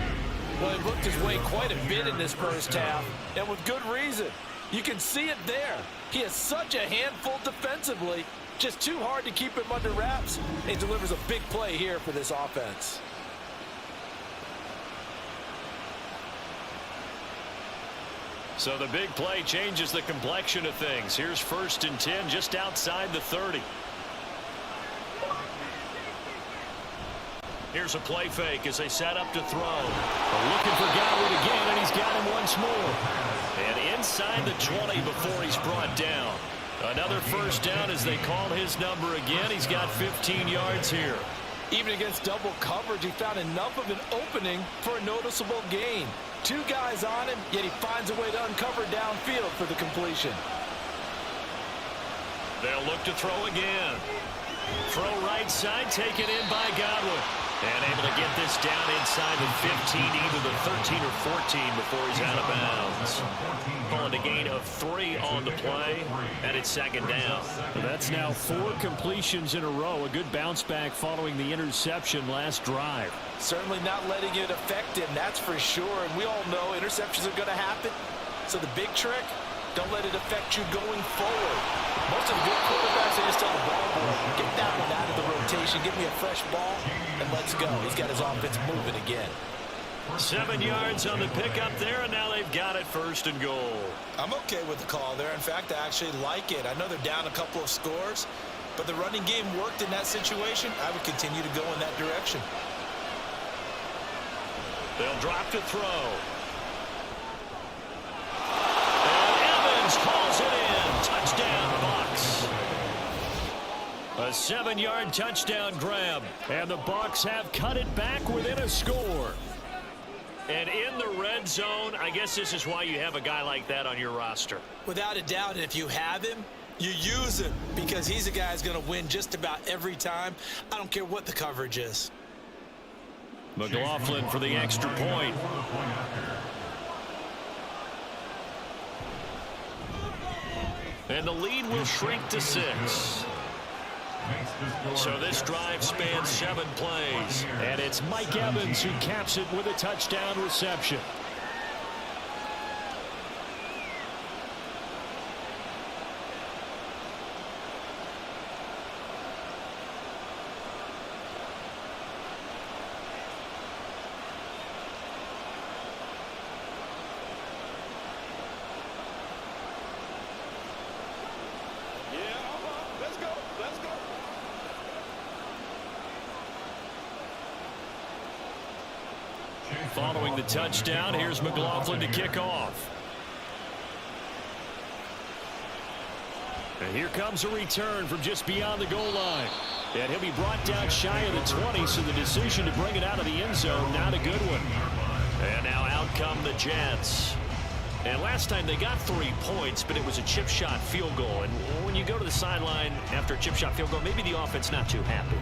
S6: Well, he looked his way quite a bit in this first half, and with good reason. You can see it there. He has such a handful defensively. Just too hard to keep him under wraps. He delivers a big play here for this offense.
S2: So the big play changes the complexion of things. Here's 1st and 10 just outside the 30. Here's a play fake as they set up to throw.
S7: Looking for Godwin again, and he's got him once more.
S2: And inside the 20 before he's brought down. Another 1st down as they call his number again. He's got 15 yards here.
S6: Even against double coverage, he found enough of an opening for a noticeable gain. 2 guys on him, yet he finds a way to uncover downfield for the completion.
S2: They'll look to throw again. Throw right side, taken in by Godwin. And able to get this down inside the 15, either the 13 or 14 before he's out of bounds. Pulling a gain of 3 on the play, and it's 2nd down.
S7: That's now 4 completions in a row. A good bounce back following the interception last drive.
S6: Certainly not letting it affect him, that's for sure. And we all know interceptions are going to happen. So the big trick, don't let it affect you going forward. Most of the good quarterbacks, they just tell the ball boy, get that one out of the rotation, give me a fresh ball, and let's go. He's got his offense moving again.
S2: 7 yards on the pickup there, and now they've got it 1st and goal.
S6: I'm okay with the call there. In fact, I actually like it. I know they're down a couple of scores, but the running game worked in that situation. I would continue to go in that direction.
S2: They'll drop to throw. And Evans calls it in. Touchdown, Bucks.
S7: A 7-yard touchdown grab. And the Bucks have cut it back within a score.
S2: And in the red zone, I guess this is why you have a guy like that on your roster.
S3: Without a doubt, and if you have him, you use him because he's a guy who's going to win just about every time. I don't care what the coverage is.
S2: McLaughlin for the extra point. And the lead will shrink to 6. So this drive spans 7 plays.
S7: And it's Mike Evans who caps it with a touchdown reception.
S2: Following the touchdown, here's McLaughlin to kick off.
S7: And here comes a return from just beyond the goal line. And he'll be brought down shy of the 20, so the decision to bring it out of the end zone, not a good one.
S2: And now out come the Jets. And last time they got 3 points, but it was a chip shot field goal. And when you go to the sideline after a chip shot field goal, maybe the offense not too happy.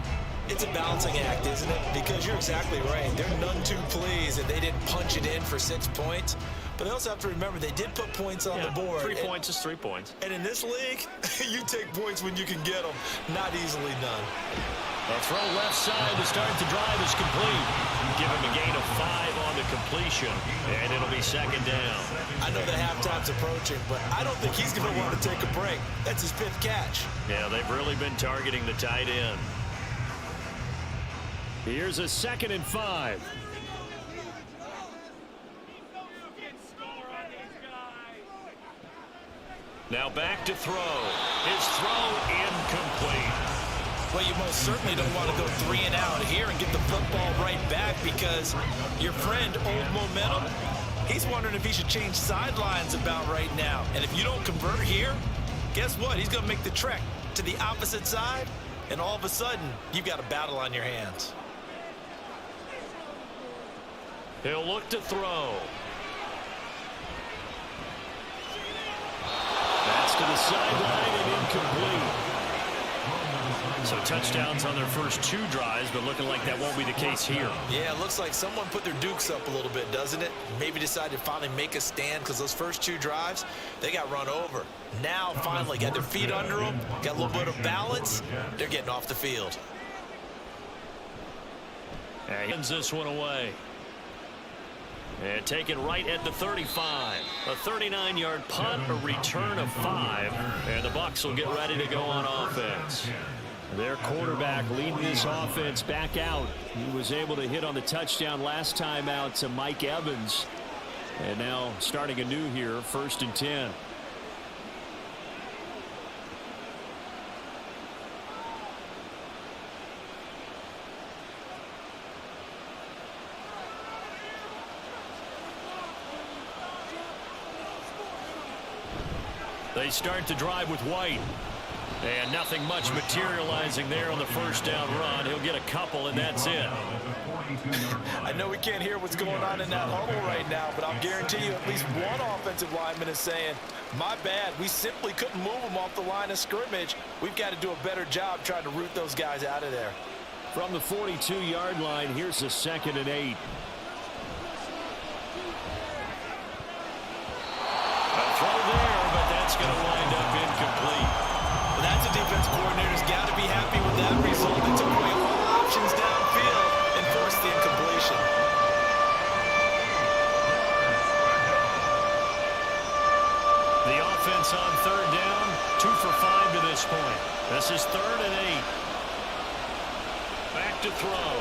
S3: It's a balancing act, isn't it? Because you're exactly right. They're none too pleased that they didn't punch it in for 6 points. But they also have to remember they did put points on the board.
S2: 3 points is 3 points.
S3: And in this league, you take points when you can get them. Not easily done.
S2: A throw left side to start the drive is complete. Give him a gain of 5 on the completion, and it'll be 2nd down.
S3: I know the halftime's approaching, but I don't think he's going to want to take a break. That's his 5th catch.
S2: Yeah, they've really been targeting the tight end.
S7: Here's a 2nd and 5.
S2: Now back to throw. His throw incomplete.
S3: Well, you most certainly don't want to go 3 and out here and get the football right back because your friend, Old Momentum, he's wondering if he should change sidelines about right now. And if you don't convert here, guess what? He's going to make the trek to the opposite side, and all of a sudden, you've got a battle on your hands.
S2: He'll look to throw.
S7: That's to the sideline and incomplete.
S2: So touchdowns on their first 2 drives, but looking like that won't be the case here.
S3: Yeah, it looks like someone put their dukes up a little bit, doesn't it? Maybe decided to finally make a stand because those first 2 drives, they got run over. Now, finally, got their feet under them, got a little bit of balance. They're getting off the field.
S2: And hands this one away. And taken right at the 35. A 39-yard punt, a return of 5. And the Bucs will get ready to go on offense.
S7: Their quarterback leading this offense back out. He was able to hit on the touchdown last time out to Mike Evans. And now starting anew here, 1st and 10. They start to drive with White. And nothing much materializing there on the first down run. He'll get a couple, and that's it.
S6: I know we can't hear what's going on in that huddle right now, but I'll guarantee you at least one offensive lineman is saying, my bad, we simply couldn't move them off the line of scrimmage. We've got to do a better job trying to root those guys out of there.
S7: From the 42-yard line, here's a 2nd and 8. A throw there, but that's going to wind up incomplete.
S6: Well, that's a defense coordinator's got to be happy with that result. They took away all options downfield and forced the incompletion.
S7: The offense on 3rd down, 2 for 5 to this point. This is 3rd and 8. Back to throw.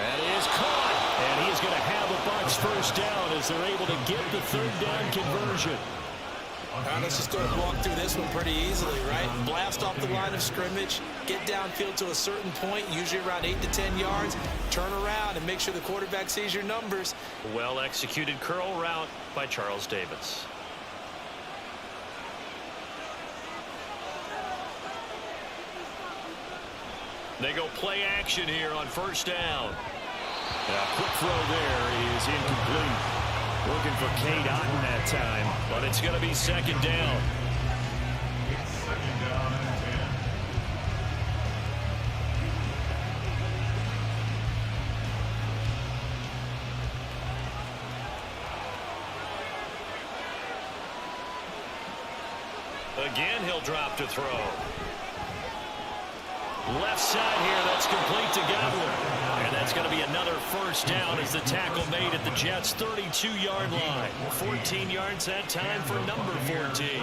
S7: That is caught. And he is going to have a Bucs first down as they're able to get the 3rd down conversion.
S6: All right, let's just go and walk through this one pretty easily, right? Blast off the line of scrimmage, get downfield to a certain point, usually around 8 to 10 yards, turn around and make sure the quarterback sees your numbers.
S2: Well-executed curl route by Charles Davis. They go play action here on 1st down.
S7: A quick throw there is incomplete. Looking for Kate Otten that time,
S2: but it's going to be 2nd down.
S5: It's 2nd down and
S2: 10. Again, he'll drop to throw. Left side here, that's complete to Godwin. And that's going to be another first down as the tackle made at the Jets' 32-yard line. 14 yards that time for number 14.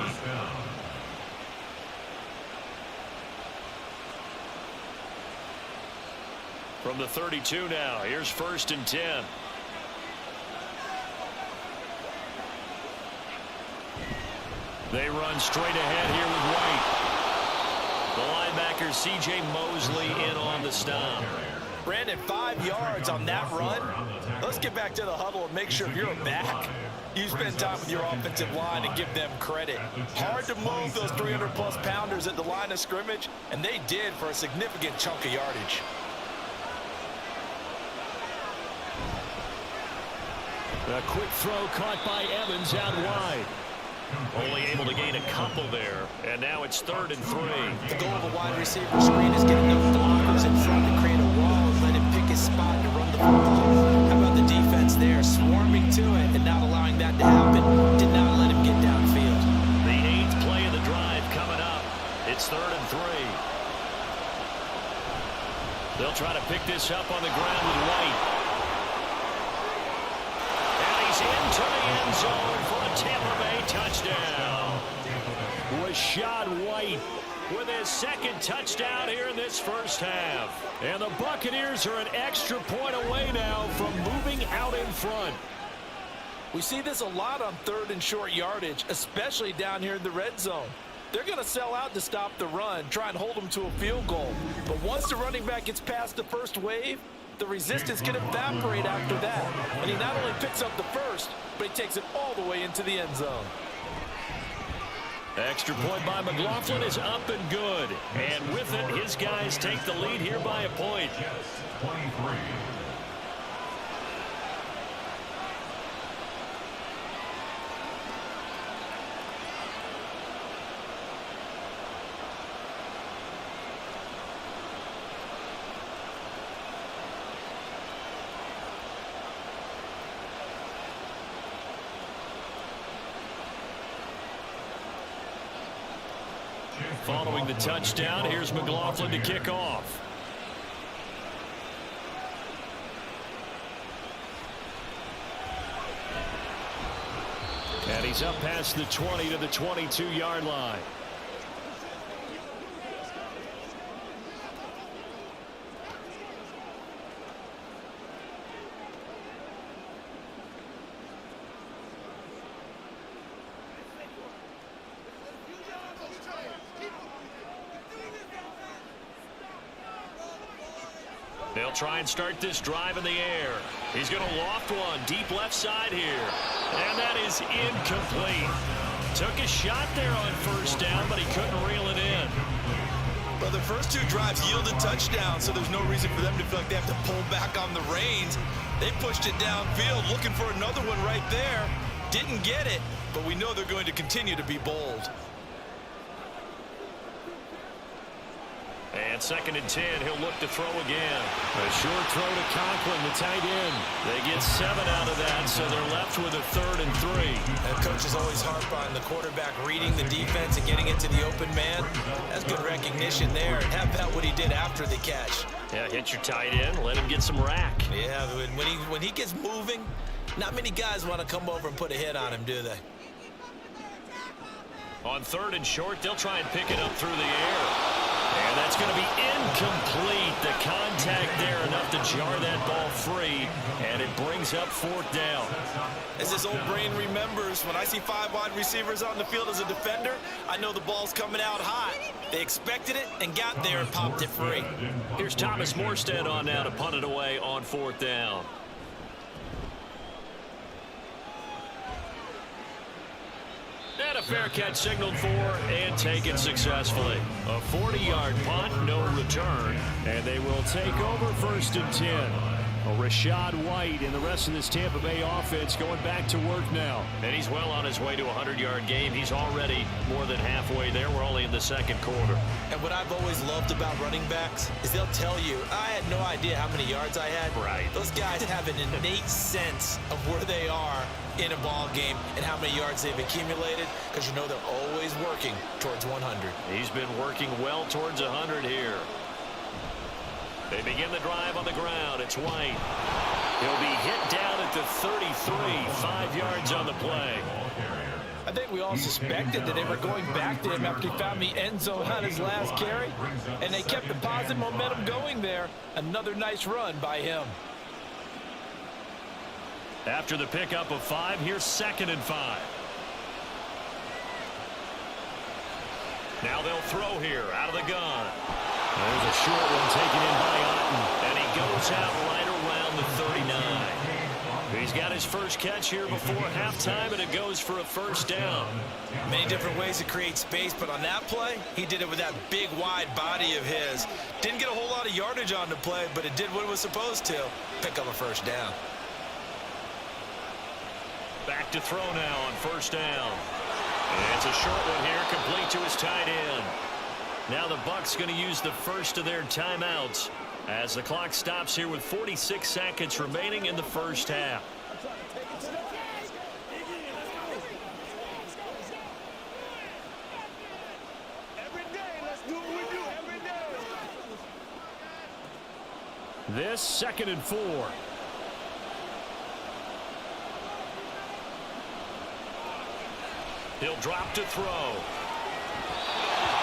S2: From the 32 now, here's 1st and 10. They run straight ahead here with White. The linebacker, C.J. Mosley, in on the stop.
S6: Brandon, 5 yards on that run. Let's get back to the huddle and make sure if you're a back, you spend time with your offensive line and give them credit. Hard to move those 300-plus pounders at the line of scrimmage, and they did for a significant chunk of yardage.
S7: A quick throw caught by Evans out wide.
S2: Only able to gain a couple there, and now it's 3rd and 3.
S6: The goal of a wide receiver screen is get enough blockers in front to create a wall and let him pick his spot to run the football. How about the defense there, swarming to it and not allowing that to happen? Did not let him get downfield.
S2: The 8th play of the drive coming up. It's 3rd and 3. They'll try to pick this up on the ground with White. Into the end zone for a Tampa Bay touchdown.
S7: Rashad White with his 2nd touchdown here in this first half. And the Buccaneers are an extra point away now from moving out in front.
S6: We see this a lot on 3rd and short yardage, especially down here in the red zone. They're going to sell out to stop the run, try and hold them to a field goal. But once the running back gets past the first wave, the resistance can evaporate after that. And he not only picks up the first, but he takes it all the way into the end zone.
S2: Extra point by McLaughlin is up and good. And with it, his guys take the lead here by a point.
S5: 23.
S2: Following the touchdown, here's McLaughlin to kick off. And he's up past the 20 to the 22-yard line. They'll try and start this drive in the air. He's going to loft one deep left side here. And that is incomplete. Took a shot there on first down, but he couldn't reel it in.
S3: Well, the first two drives yielded touchdowns, so there's no reason for them to feel like they have to pull back on the reins. They pushed it downfield, looking for another one right there. Didn't get it, but we know they're going to continue to be bold.
S2: And 2nd and 10, he'll look to throw again.
S7: A short throw to Conklin, the tight end.
S2: They get 7 out of that, so they're left with a 3rd and 3.
S3: And coaches always harp on the quarterback reading the defense and getting it to the open man. That's good recognition there. And have that what he did after the catch.
S2: Yeah, hit your tight end, let him get some rack.
S3: Yeah, when he gets moving, not many guys want to come over and put a hit on him, do they?
S2: On 3rd and short, they'll try and pick it up through the air. And that's going to be incomplete. The contact there enough to jar that ball free, and it brings up 4th down.
S3: As this old brain remembers, when I see 5 wide receivers on the field as a defender, I know the ball's coming out hot. They expected it and got there and popped it free.
S2: Here's Thomas Morstead on now to punt it away on 4th down. And a fair catch signaled for and taken successfully. A 40-yard punt, no return.
S7: And they will take over 1st and 10. Rashad White and the rest of this Tampa Bay offense going back to work now.
S2: And he's well on his way to a 100-yard game. He's already more than halfway there. We're only in the 2nd quarter.
S3: And what I've always loved about running backs is they'll tell you, I had no idea how many yards I had.
S2: Right.
S3: Those guys have an innate sense of where they are in a ball game and how many yards they've accumulated, because you know they're always working towards 100.
S2: He's been working well towards 100 here. They begin the drive on the ground. It's White. He'll be hit down at the 33, 5 yards on the play.
S6: I think we all suspected that they were going back to him after he found the end zone on his last carry, and they kept the positive momentum going there. Another nice run by him.
S2: After the pickup of 5, here's 2nd and 5. Now they'll throw here out of the gun.
S7: There's a short one taken in by Otten.
S2: And he goes out right around the 39. He's got his first catch here before halftime, and it goes for a 1st down.
S3: Many different ways to create space, but on that play, he did it with that big, wide body of his. Didn't get a whole lot of yardage on the play, but it did what it was supposed to. Pick up a 1st down.
S2: Back to throw now on 1st down. And it's a short one here, complete to his tight end. Now the Bucs going to use the first of their timeouts as the clock stops here with 46 seconds remaining in the 1st half.
S7: This 2nd and 4.
S2: He'll drop to throw.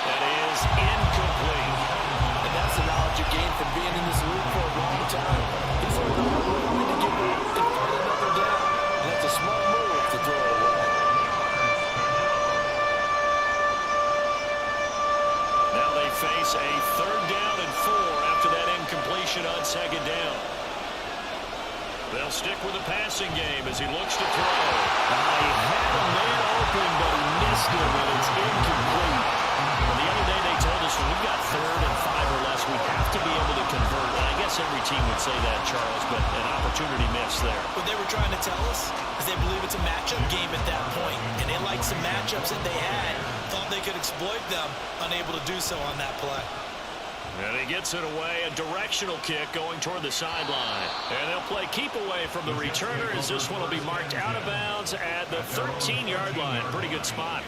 S2: That is incomplete.
S6: And that's the knowledge you gain from being in this league for a long time. He's only willing to give up and find another down. And that's a smart move to throw it away.
S2: Now they face a 3rd down and 4 after that incompletion on 2nd down. They'll stick with the passing game as he looks to throw.
S7: He had a man open, but he missed him, and it's incomplete.
S2: Well, the other day they told us when we've got 3rd and 5 or less, we have to be able to convert. And I guess every team would say that, Charles, but an opportunity missed there.
S3: What they were trying to tell us is they believe it's a matchup game at that point, and they liked some matchups that they had, thought they could exploit them, unable to do so on that play.
S2: And he gets it away, a directional kick going toward the sideline. And they'll play keep away from the returner as this one will be marked out of bounds at the 13-yard line. Pretty good spot.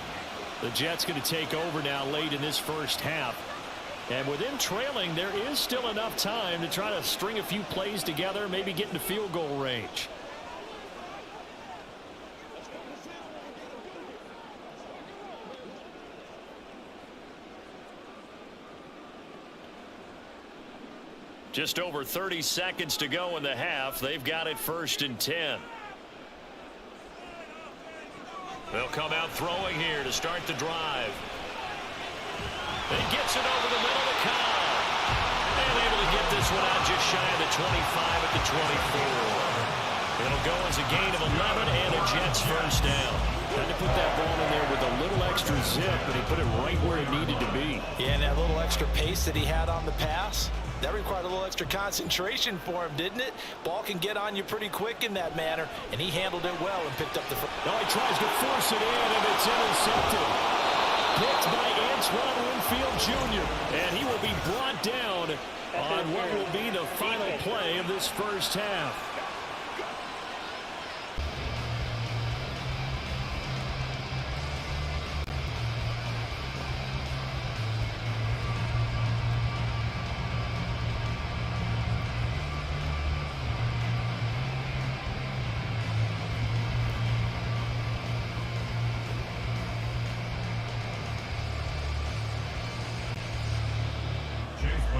S7: The Jets going to take over now late in this 1st half. And with them trailing, there is still enough time to try to string a few plays together, maybe get into field goal range.
S2: Just over 30 seconds to go in the half. They've got it 1st and 10. They'll come out throwing here to start the drive. He gets it over the middle of Cobb. And able to get this this one out just shy of the 25 at the 24. It'll go as a gain of 11 and a Jets first down. Had to put that ball in there with a little extra zip, but he put it right where it needed to be.
S3: Yeah, and that little extra pace that he had on the pass, that required a little extra concentration for him, didn't it? Ball can get on you pretty quick in that manner, and he handled it well and picked up the first.
S2: Oh, he tries to force it in, and it's intercepted. Picked by Antoine Winfield Jr., and he will be brought down on what will be the final play of this first half.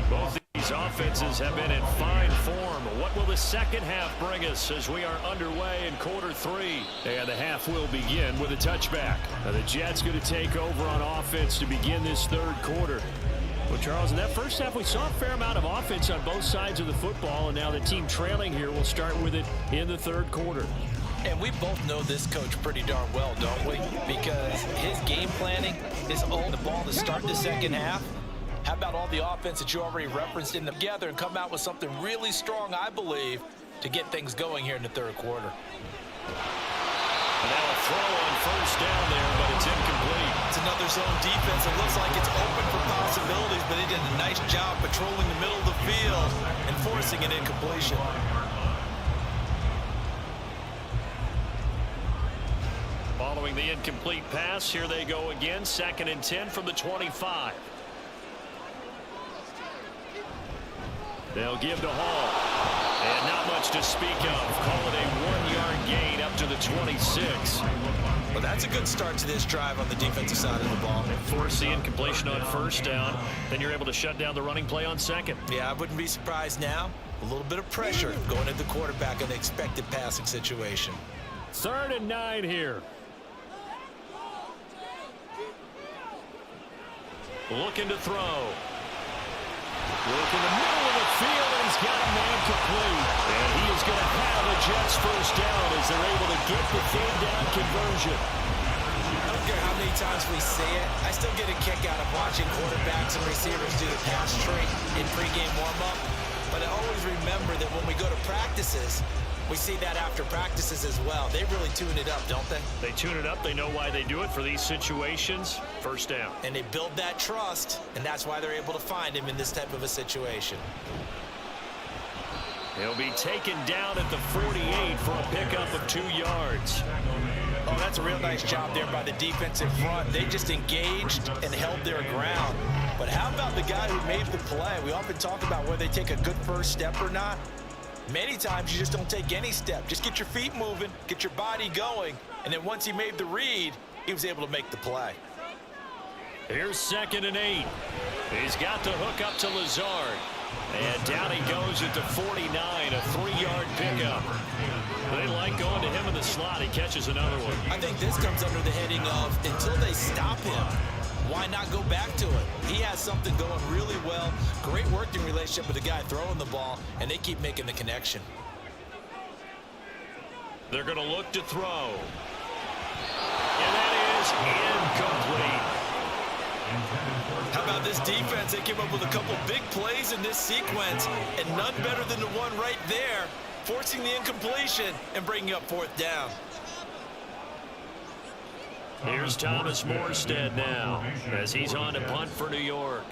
S2: Both these offenses have been in fine form. What will the second half bring us as we are underway in quarter 3? And the half will begin with a touchback. Now the Jets going to take over on offense to begin this third quarter. Well, Charles, in that first half, we saw a fair amount of offense on both sides of the football, and now the team trailing here will start with it in the third quarter.
S3: And we both know this coach pretty darn well, don't we? Because his game planning is on the ball to start the second half. How about all the offense that you already referenced in together and come out with something really strong, I believe, to get things going here in the third quarter.
S2: And now a throw on first down there, but it's incomplete.
S3: It's another zone defense. It looks like it's open for possibilities, but they did a nice job patrolling the middle of the field and forcing an incompletion.
S2: Following the incomplete pass, here they go again. 2nd and 10 from the 25. They'll give to Hall. And not much to speak of. Call it a 1-yard gain up to the 26.
S3: Well, that's a good start to this drive on the defensive side of the ball.
S2: Force the incompletion on first down. Then you're able to shut down the running play on second.
S3: Yeah, I wouldn't be surprised now. A little bit of pressure going at the quarterback in the expected passing situation.
S2: 3rd and 9 here. Looking to throw. Look in the middle of the field, and he's got a man complete. And he is going to have a Jets first down as they're able to get the 3rd down conversion.
S3: I don't care how many times we say it, I still get a kick out of watching quarterbacks and receivers do the pass trait in pregame warm-up. But I always remember that when we go to practices, we see that after practices as well. They really tune it up, don't they?
S2: They tune it up. They know why they do it for these situations. First down.
S3: And they build that trust, and that's why they're able to find him in this type of a situation.
S2: He'll be taken down at the 48 for a pickup of 2 yards.
S3: Oh, that's a real nice job there by the defensive front. They just engaged and held their ground. But how about the guy who made the play? We often talk about whether they take a good first step or not. Many times you just don't take any step. Just get your feet moving, get your body going, and then once he made the read, he was able to make the play.
S2: Here's 2nd and 8. He's got the hook up to Lazard. And down he goes at the 49, a 3-yard pickup. They like going to him in the slot. He catches another one.
S3: I think this comes under the heading of until they stop him, why not go back to it? He has something going really well. Great working relationship with the guy throwing the ball, and they keep making the connection.
S2: They're going to look to throw. And that is incomplete.
S3: How about this defense? They came up with a couple big plays in this sequence, and none better than the one right there, forcing the incompletion and bringing up 4th down.
S2: Here's Thomas Morstead now as he's on to punt for New York.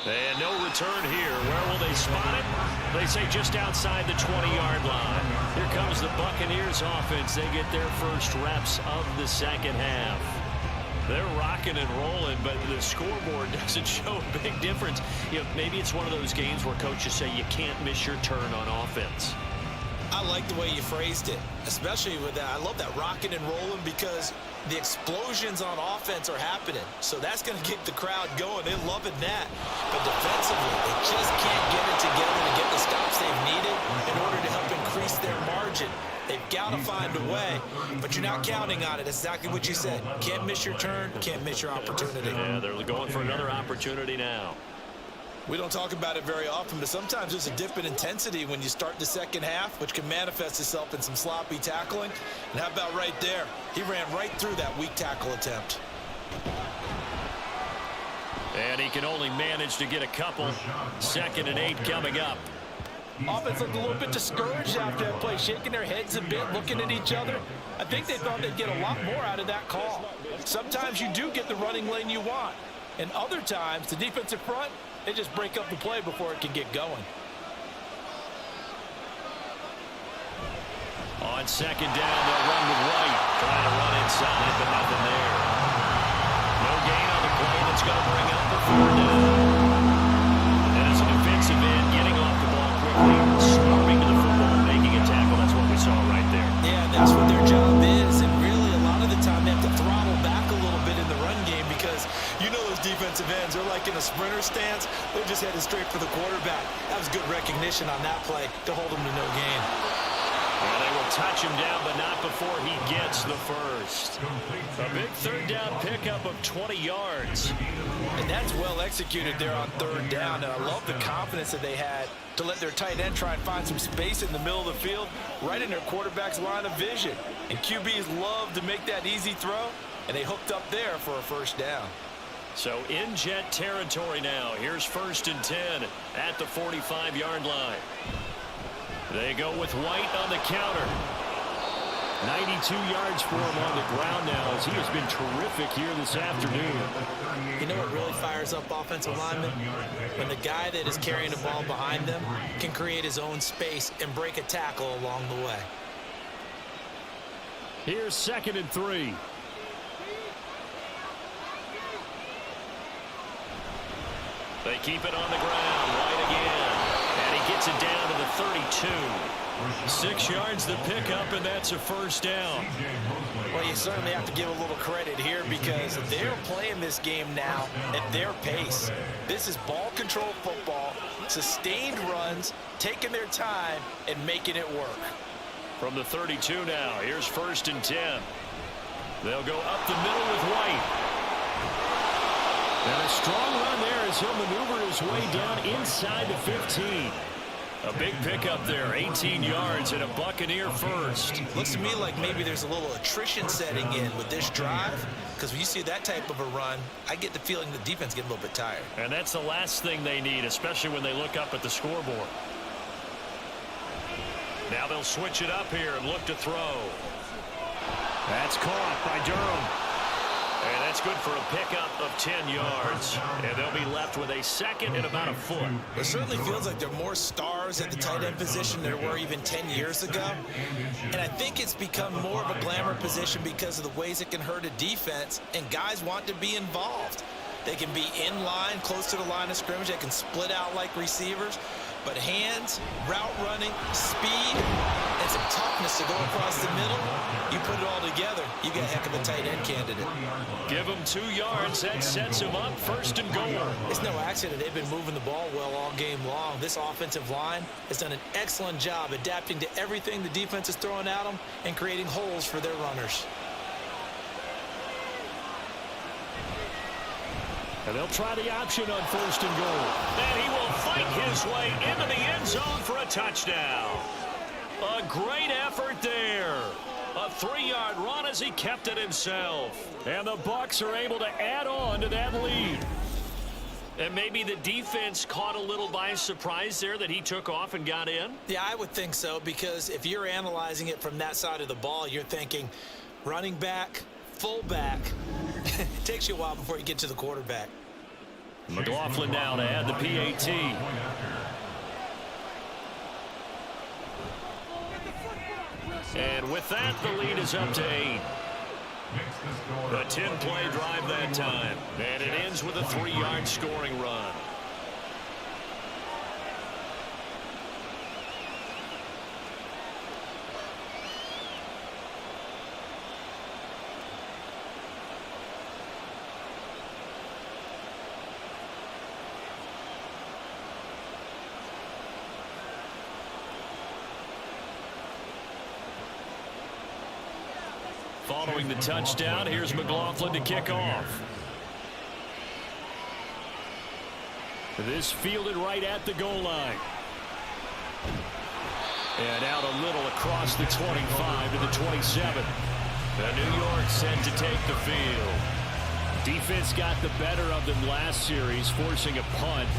S2: And no return here. Where will they spot it? They say just outside the 20-yard line. Here comes the Buccaneers offense. They get their first reps of the second half. They're rocking and rolling, but the scoreboard doesn't show a big difference. You know, maybe it's one of those games where coaches say you can't miss your turn on offense.
S3: I like the way you phrased it, especially with that. I love that rocking and rolling because the explosions on offense are happening. So that's going to get the crowd going. They're loving that. But defensively, they just can't get it together to get the stops they've needed in order to help increase their margin. They've got to find a way, but you're not counting on it. That's exactly what you said. Can't miss your turn, can't miss your opportunity.
S2: Yeah, they're going for another opportunity now.
S3: We don't talk about it very often, but sometimes there's a dip in intensity when you start the second half, which can manifest itself in some sloppy tackling. And how about right there? He ran right through that weak tackle attempt.
S2: And he can only manage to get a couple. 2nd and 8 coming up.
S6: Offense looked a little bit discouraged after that play, shaking their heads a bit, looking at each other. I think they thought they'd get a lot more out of that call. Sometimes you do get the running lane you want, and other times the defensive front, they just break up the play before it can get going.
S2: On 2nd down, they'll run with White. Trying to run inside, but nothing there. No gain on the play. That's going to bring up the 4th down. And it's a defensive end getting off the ball quickly, swarming to the football, making a tackle. That's what we saw right there.
S3: Yeah, that's what their job is, and really a lot of the time they have to throttle back a little bit in the run game because you know those defensive ends, they're like in a sprinter stance. They're just headed straight for the quarterback. That was good recognition on that play to hold him to no gain.
S2: Well, they will touch him down, but not before he gets the first. A big 3rd down pickup of 20 yards.
S6: And that's well executed there on 3rd down. And I love the confidence that they had to let their tight end try and find some space in the middle of the field, right in their quarterback's line of vision. And QBs love to make that easy throw, and they hooked up there for a 1st down.
S2: So in jet territory now. Here's 1st and 10 at the 45-yard line. They go with White on the counter. 92 yards for him on the ground now as he has been terrific here this afternoon.
S3: You know what really fires up offensive linemen? When the guy that is carrying the ball behind them can create his own space and break a tackle along the way.
S2: Here's 2nd and 3. They keep it on the ground. White again. And he gets it down to the 32. 6 yards the pickup, and that's a 1st down.
S3: Well, you certainly have to give a little credit here because they're playing this game now at their pace. This is ball control football, sustained runs, taking their time, and making it work.
S2: From the 32 now, here's 1st and 10. They'll go up the middle with White. And a strong run there as he'll maneuver his way down inside the 15. A big pickup there, 18 yards and a Buccaneer first.
S3: Looks to me like maybe there's a little attrition setting in with this drive, because when you see that type of a run, I get the feeling the defense gets a little bit tired.
S2: And that's the last thing they need, especially when they look up at the scoreboard. Now they'll switch it up here and look to throw. That's caught by Durham. And that's good for a pickup of 10 yards. And they'll be left with a 2nd and about a foot.
S3: It certainly feels like there are more stars at the tight end position than there were even 10 years ago. And I think it's become more of a glamour position because of the ways it can hurt a defense, and guys want to be involved. They can be in line, close to the line of scrimmage. They can split out like receivers. But hands, route running, speed, and some toughness to go across the middle, you put it all together, you got a heck of a tight end candidate.
S2: Give him 2 yards. That sets him up 1st and goal.
S3: It's no accident they've been moving the ball well all game long. This offensive line has done an excellent job adapting to everything the defense is throwing at them and creating holes for their runners.
S2: And they'll try the option on 1st and goal. And he will fight his way into the end zone for a touchdown. A great effort there. A 3-yard run as he kept it himself. And the Bucs are able to add on to that lead. And maybe the defense caught a little by surprise there that he took off and got in?
S3: Yeah, I would think so, because if you're analyzing it from that side of the ball, you're thinking running back, fullback. It takes you a while before you get to the quarterback.
S2: McLaughlin now to add the PAT. And with that, the lead is up to 8. A 10-play drive that time. And it ends with a 3-yard scoring run. following the touchdown. Here's McLaughlin to kick off. This fielded right at the goal line. And out a little across the 25 to the 27. The New York set to take the field. Defense got the better of them last series, forcing a punt.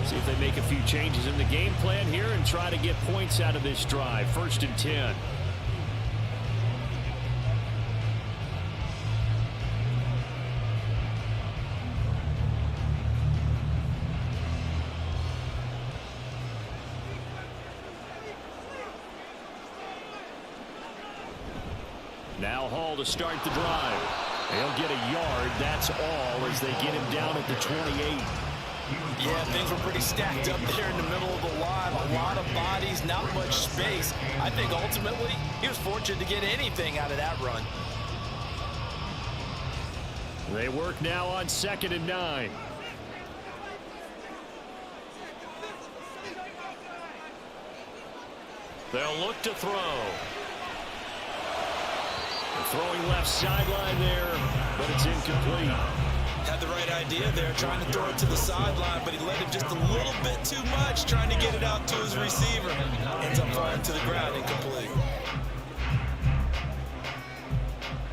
S2: See if they make a few changes in the game plan here and try to get points out of this drive. 1st and 10. Now Hall to start the drive. They'll get a yard, that's all, as they get him down at the 28.
S3: Yeah, things were pretty stacked up there in the middle of the line. A lot of bodies, not much space. I think ultimately he was fortunate to get anything out of that run.
S2: They work now on 2nd and 9. They'll look to throw. Throwing left sideline there, but it's incomplete.
S3: Had the right idea there, trying to throw it to the sideline, but he led him just a little bit too much, trying to get it out to his receiver. Ends up falling to the ground, incomplete.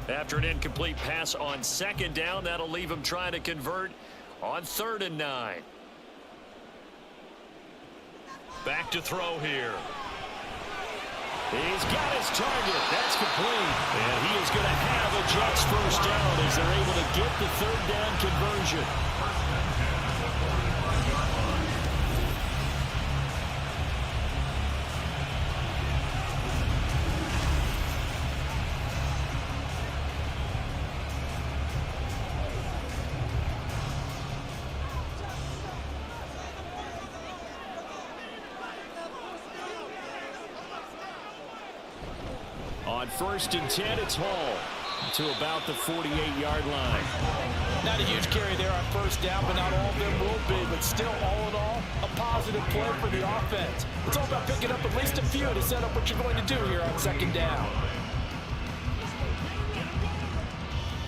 S2: After an incomplete pass on 2nd down, that'll leave him trying to convert on 3rd and 9. Back to throw here. He's got his target. That's complete. And he is going to have a Jets 1st down as they're able to get the 3rd down conversion. On 1st and 10, it's Hall to about the 48-yard line.
S6: Not a huge carry there on 1st down, but not all of them will be. But still, all in all, a positive play for the offense. It's all about picking up at least a few to set up what you're going to do here on 2nd down.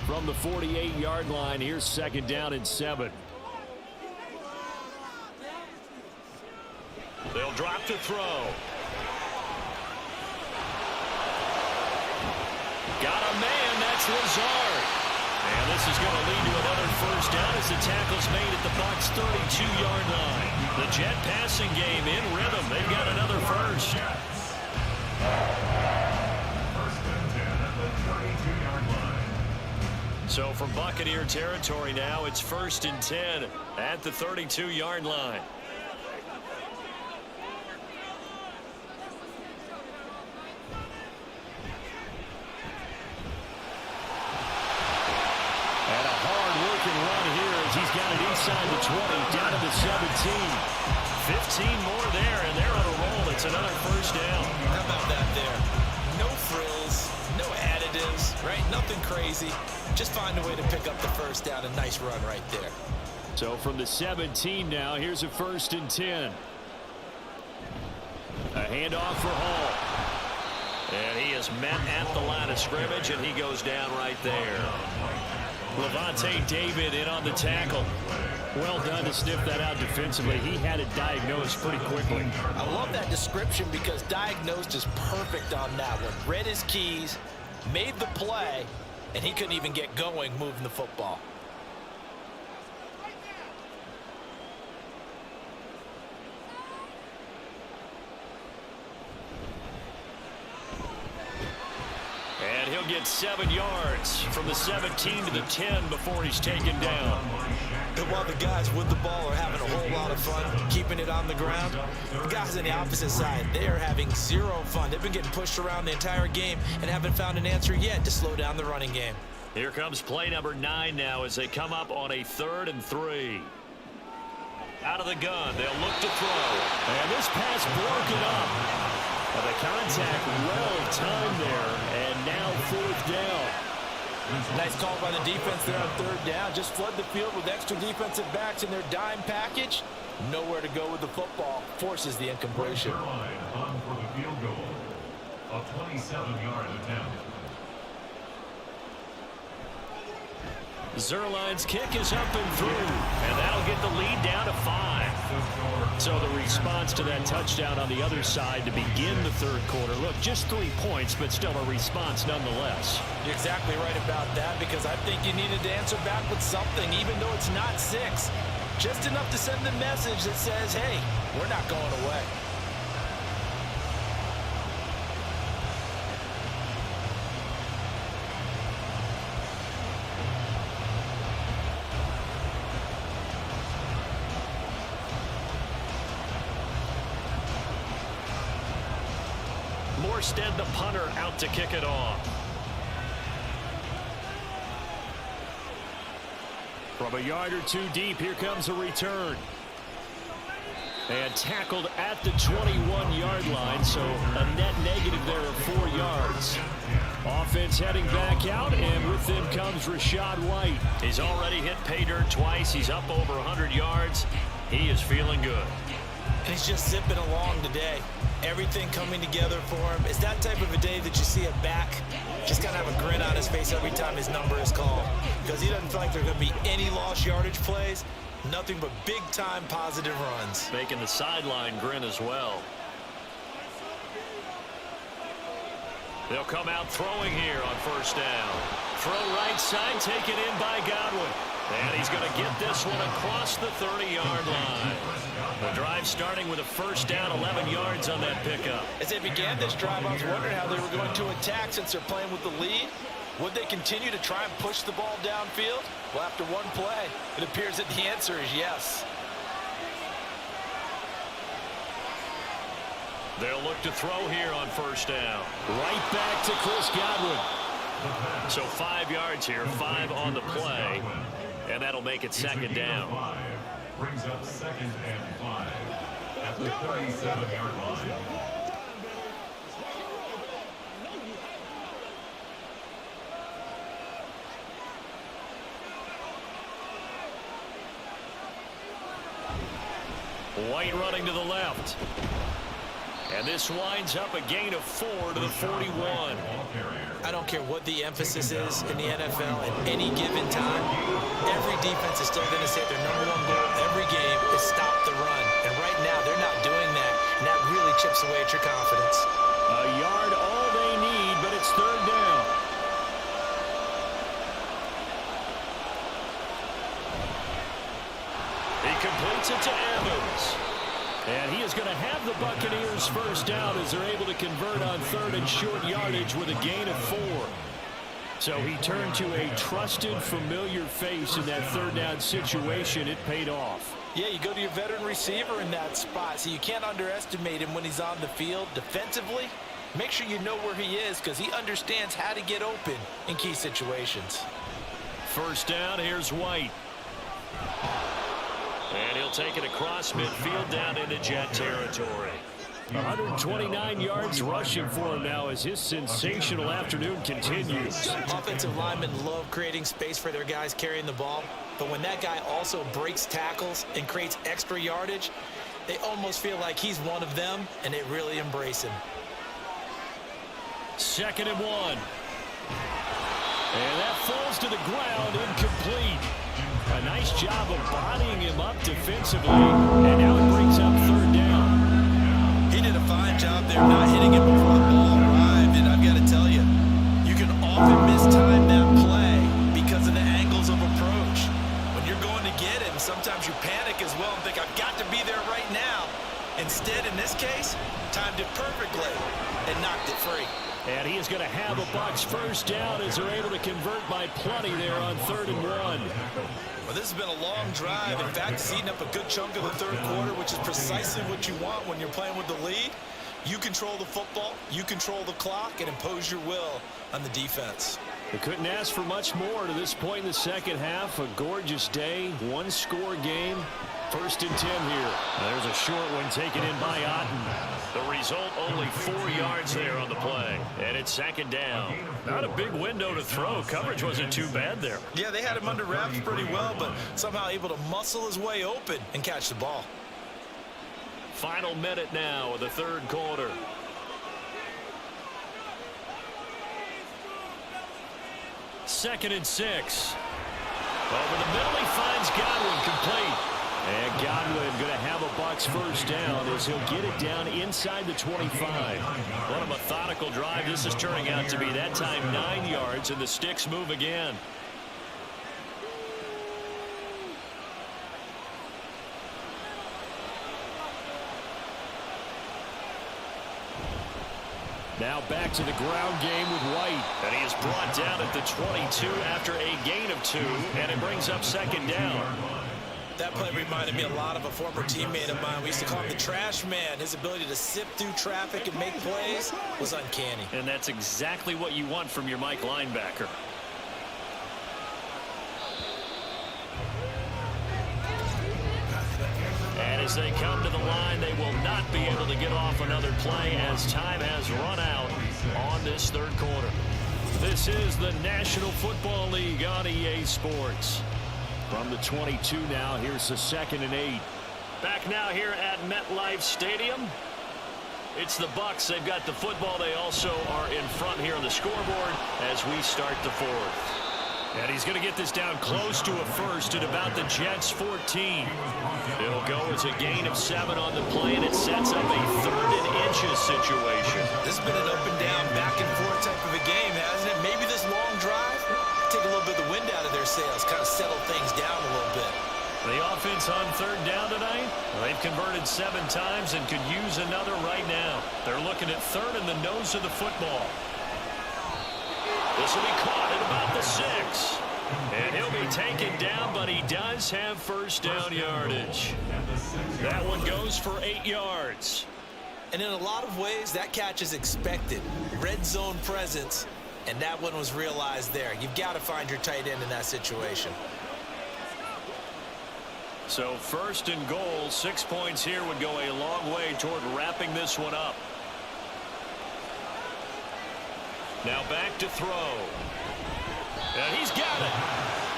S2: From the 48-yard line, here's 2nd down and 7. They'll drop to throw. Got a man, that's Lazard. And this is going to lead to another 1st down as the tackle's made at the Bucs' 32-yard line. The Jet passing game in rhythm. They've got another 1st.
S5: 1st and 10 at the 32-yard line.
S2: So from Buccaneer territory now, it's 1st and 10 at the 32-yard line. He's got it inside the 20, down to the 17. 15 more there, and they're on a roll. It's another 1st down.
S3: How about that there? No frills, no additives, right? Nothing crazy. Just find a way to pick up the 1st down. A nice run right there.
S2: So from the 17 now, here's a 1st and 10. A handoff for Hall. And he is met at the line of scrimmage, and he goes down right there. Levante David in on the tackle. Well done to sniff that out defensively. He had it diagnosed pretty quickly.
S3: I love that description because diagnosed is perfect on that one. Read his keys, made the play, and he couldn't even get going moving the football.
S2: And he'll get 7 yards from the 17 to the 10 before he's taken down.
S3: And while the guys with the ball are having a whole lot of fun keeping it on the ground, the guys on the opposite side, they are having zero fun. They've been getting pushed around the entire game and haven't found an answer yet to slow down the running game.
S2: Here comes play number 9 now as they come up on a 3rd and 3. Out of the gun, they'll look to throw. And this pass broken up. The contact well timed there, and now 4th down.
S6: Nice call by the defense there on 3rd down. Just flood the field with extra defensive backs in their dime package. Nowhere to go with the football. Forces the incompletion.
S5: On for the field goal. A 27-yard attempt.
S2: Zerline's kick is up and through, and that'll get the lead down to 5. So the response to that touchdown on the other side to begin the third quarter. Look, just 3 points, but still a response nonetheless.
S3: You're exactly right about that, because I think you needed to answer back with something, even though it's not 6. Just enough to send the message that says, hey, we're not going away.
S2: Morstead, the punter, out to kick it off. From a yard or two deep, here comes a return. And tackled at the 21-yard line, so a net negative there of 4 yards. Offense heading back out, and with them comes Rachaad White. He's already hit pay dirt twice. He's up over 100 yards. He is feeling good.
S3: And he's just zipping along today. Everything coming together for him. It's that type of a day that you see a back just kind of have a grin on his face every time his number is called, because he doesn't feel like there are going to be any lost yardage plays. Nothing but big-time positive runs.
S2: Making the sideline grin as well. They'll come out throwing here on first down. Throw right side, taken in by Godwin. And he's going to get this one across the 30-yard line. The drive starting with a first down, 11 yards on that pickup.
S3: As they began this drive, I was wondering how they were going to attack since they're playing with the lead. Would they continue to try and push the ball downfield? Well, after one play, it appears that the answer is yes.
S2: They'll look to throw here on first down. Right back to Chris Godwin. So 5 yards here, 5 on the play. And that'll make it second down.
S5: Brings up 2nd and 5 at the 37-yard line.
S2: White running to the left. And this winds up a gain of 4 to the 41.
S3: I don't care what the emphasis is in the NFL at any given time. Every defense is still going to say their #1 goal every game is stop the run. And right now, they're not doing that. And that really chips away at your confidence.
S2: A yard all they need, but it's third down. He completes it to Evans. And he is going to have the Buccaneers first down as they're able to convert on third and short yardage with a gain of 4. So he turned to a trusted, familiar face in that third down situation. It paid off.
S3: Yeah, you go to your veteran receiver in that spot, so you can't underestimate him when he's on the field defensively. Make sure you know where he is, because he understands how to get open in key situations.
S2: First down, here's White. And he'll take it across midfield down into Jet territory. 129 yards rushing for him now as his sensational afternoon continues.
S3: Offensive linemen love creating space for their guys carrying the ball, but when that guy also breaks tackles and creates extra yardage, they almost feel like he's one of them, and they really embrace him.
S2: 2nd and 1. And that falls to the ground, incomplete. A nice job of bodying him up defensively, and now it brings up third down.
S3: He did a fine job there not hitting it before the ball arrived, and I've got to tell you, you can often mistime that play because of the angles of approach. When you're going to get it, and sometimes you panic as well and think, I've got to be there right now. Instead, in this case, timed it perfectly and knocked it free.
S2: And he is going to have a Bucs first down as they're able to convert by plenty there on 3rd and 1.
S3: Well, this has been a long drive. In fact, it's eaten up a good chunk of the third quarter, which is precisely what you want when you're playing with the lead. You control the football, you control the clock, and impose your will on the defense.
S2: They couldn't ask for much more to this point in the second half. A gorgeous day, one-score game. 1st and 10 here. There's a short one taken in by Otten. The result, only 4 yards there on the play. And it's 2nd down. Not a big window to throw. Coverage wasn't too bad there.
S3: Yeah, they had him under wraps pretty well, but somehow able to muscle his way open and catch the ball.
S2: Final minute now of the third quarter. Second and 6. Over the middle, he finds Godwin, complete. And Godwin going to have a Bucs first down as he'll get it down inside the 25. What a methodical drive this is turning out to be. That time 9 yards, and the sticks move again. Now back to the ground game with White. And he is brought down at the 22 after a gain of 2, and it brings up second down.
S3: That play reminded me a lot of a former teammate of mine. We used to call him the trash man. His ability to sift through traffic and make plays was uncanny.
S2: And that's exactly what you want from your Mike linebacker. And as they come to the line, they will not be able to get off another play as time has run out on this third quarter. This is the National Football League on EA Sports. From the 22 now, here's the 2nd and 8. Back now here at MetLife Stadium. It's the Bucs. They've got the football. They also are in front here on the scoreboard as we start the 4th. And he's going to get this down close to a first at about the Jets' 14. It'll go as a gain of 7 on the play, and it sets up a 3rd and inches situation.
S3: This has been an up and down, back and forth type of a game, hasn't it? Maybe this long drive take a little bit of the wind out of their sails, kind of settle things down a little bit.
S2: The offense on 3rd down tonight, they've converted 7 times and could use another right now. They're looking at 3rd in the nose of the football. This will be caught at about the 6. And he'll be taken down, but he does have first down yardage. That one goes for 8 yards.
S3: And in a lot of ways, that catch is expected. Red zone presence. And that one was realized there. You've got to find your tight end in that situation.
S2: So 1st and goal, 6 points here would go a long way toward wrapping this one up. Now back to throw. And he's got it.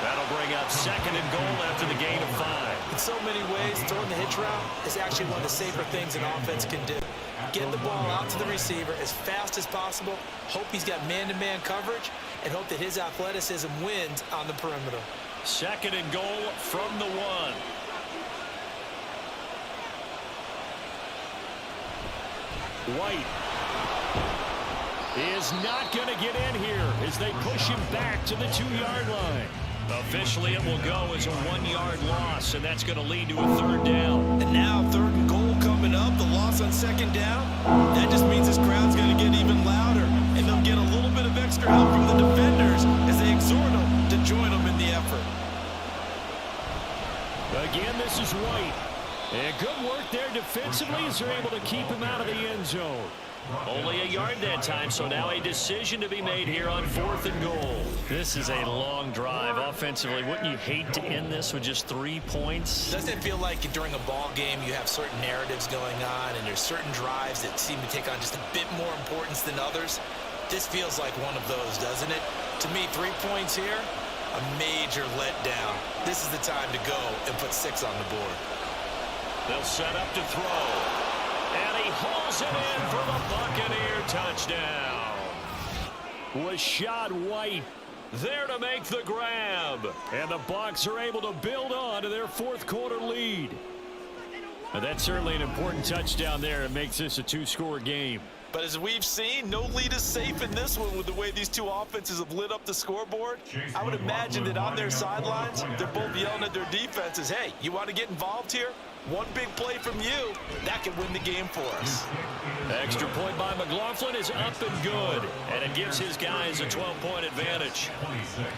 S2: That'll bring up 2nd and goal after the gain of 5.
S3: In so many ways, throwing the hitch route is actually one of the safer things an offense can do. Get the ball out to the receiver as fast as possible, hope he's got man-to-man coverage, and hope that his athleticism wins on the perimeter.
S2: 2nd and goal from the 1. White is not going to get in here as they push him back to the 2-yard line. Officially, it will go as a 1-yard loss, and that's going to lead to a 3rd down.
S3: And now 3rd and goal coming up, the loss on 2nd down. That just means this crowd's going to get even louder, and they'll get a little bit of extra help from the defenders as they exhort them to join them in the effort.
S2: Again, this is White. And good work there defensively as they're able to keep him out of the end zone. Only a yard that time, so now a decision to be made here on 4th and goal. This is a long drive offensively. Wouldn't you hate to end this with just 3 points?
S3: Doesn't it feel like during a ball game you have certain narratives going on and there's certain drives that seem to take on just a bit more importance than others? This feels like one of those, doesn't it? To me, 3 points here, a major letdown. This is the time to go and put 6 on the board.
S2: They'll set up to throw. And he hauls it in for the Buccaneer touchdown. Rashad White there to make the grab. And the Bucs are able to build on to their 4th quarter lead. And that's certainly an important touchdown there. It makes this a 2-score game.
S6: But as we've seen, no lead is safe in this one with the way these two offenses have lit up the scoreboard. I would imagine that on their sidelines, they're both yelling at their defenses, hey, you want to get involved here? One big play from you, that can win the game for us.
S2: Extra point by McLaughlin is up and good. And it gives his guys a 12-point advantage.
S5: 26.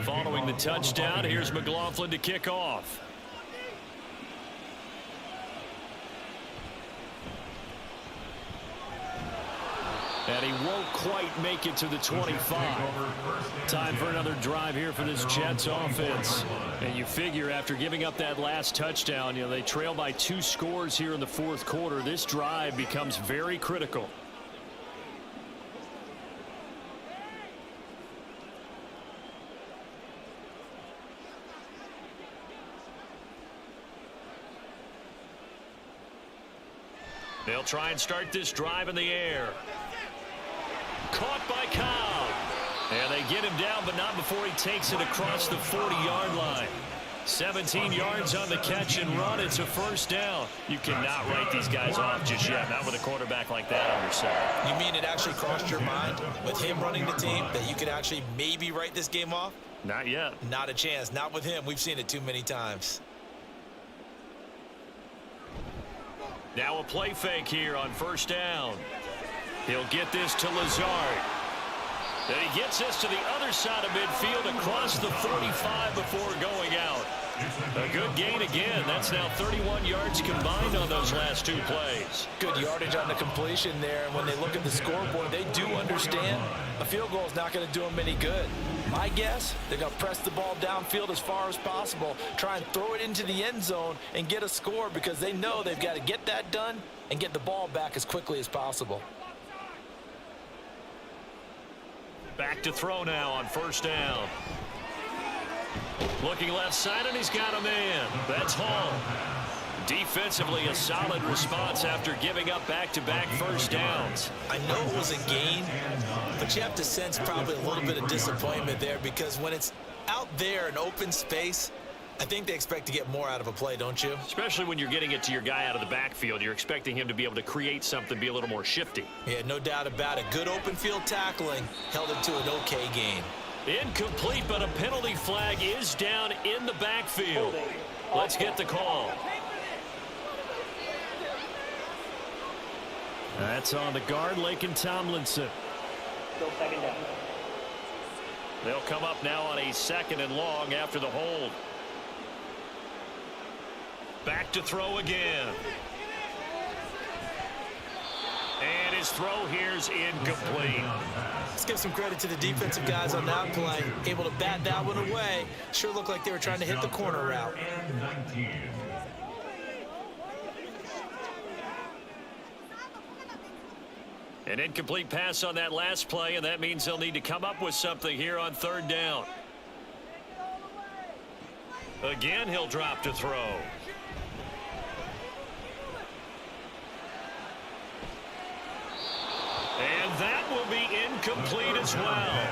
S2: Following the touchdown, here's McLaughlin to kick off.
S7: And he won't quite make it to the 25. Time for another drive here for this Jets offense. And you figure after giving up that last touchdown, they trail by 2 scores here in the fourth quarter. This drive becomes very critical. They'll try and start this drive in the air. Caught by Cobb. And they get him down, but not before he takes it across the 40-yard line. 17 yards on the catch and run. It's a first down. You cannot write these guys off just yet, not with a quarterback like that on your side.
S3: You mean it actually crossed your mind with him running the team that you could actually maybe write this game off?
S7: Not yet.
S3: Not a chance. Not with him. We've seen it too many times.
S2: Now a play fake here on first down. He'll get this to Lazard. Then he gets this to the other side of midfield across the 45 before going out. A good gain again. That's now 31 yards combined on those last 2 plays.
S6: Good yardage on the completion there. And when they look at the scoreboard, they do understand a field goal is not going to do them any good. My guess, they're going to press the ball downfield as far as possible, try and throw it into the end zone and get a score because they know they've got to get that done and get the ball back as quickly as possible.
S2: Back to throw now on first down. Looking left side, and he's got a man. That's Hall. Defensively, a solid response after giving up back-to-back first downs.
S3: I know it was a gain, but you have to sense probably a little bit of disappointment there because when it's out there in open space, I think they expect to get more out of a play, don't you?
S2: Especially when you're getting it to your guy out of the backfield. You're expecting him to be able to create something, be a little more shifty.
S3: Yeah, no doubt about it. Good open field tackling held it to an okay gain.
S2: Incomplete, but a penalty flag is down in the backfield. Let's get the call.
S7: That's on the guard, Laken Tomlinson.
S4: Still second down.
S2: They'll come up now on a 2nd and long after the hold. Back to throw again. And his throw here's incomplete.
S3: Let's give some credit to the defensive guys on that play. Able to bat that one away. Sure looked like they were trying to hit the corner route.
S2: An incomplete pass on that last play, and that means they'll need to come up with something here on 3rd down. Again, he'll drop to throw. And that will be incomplete as well.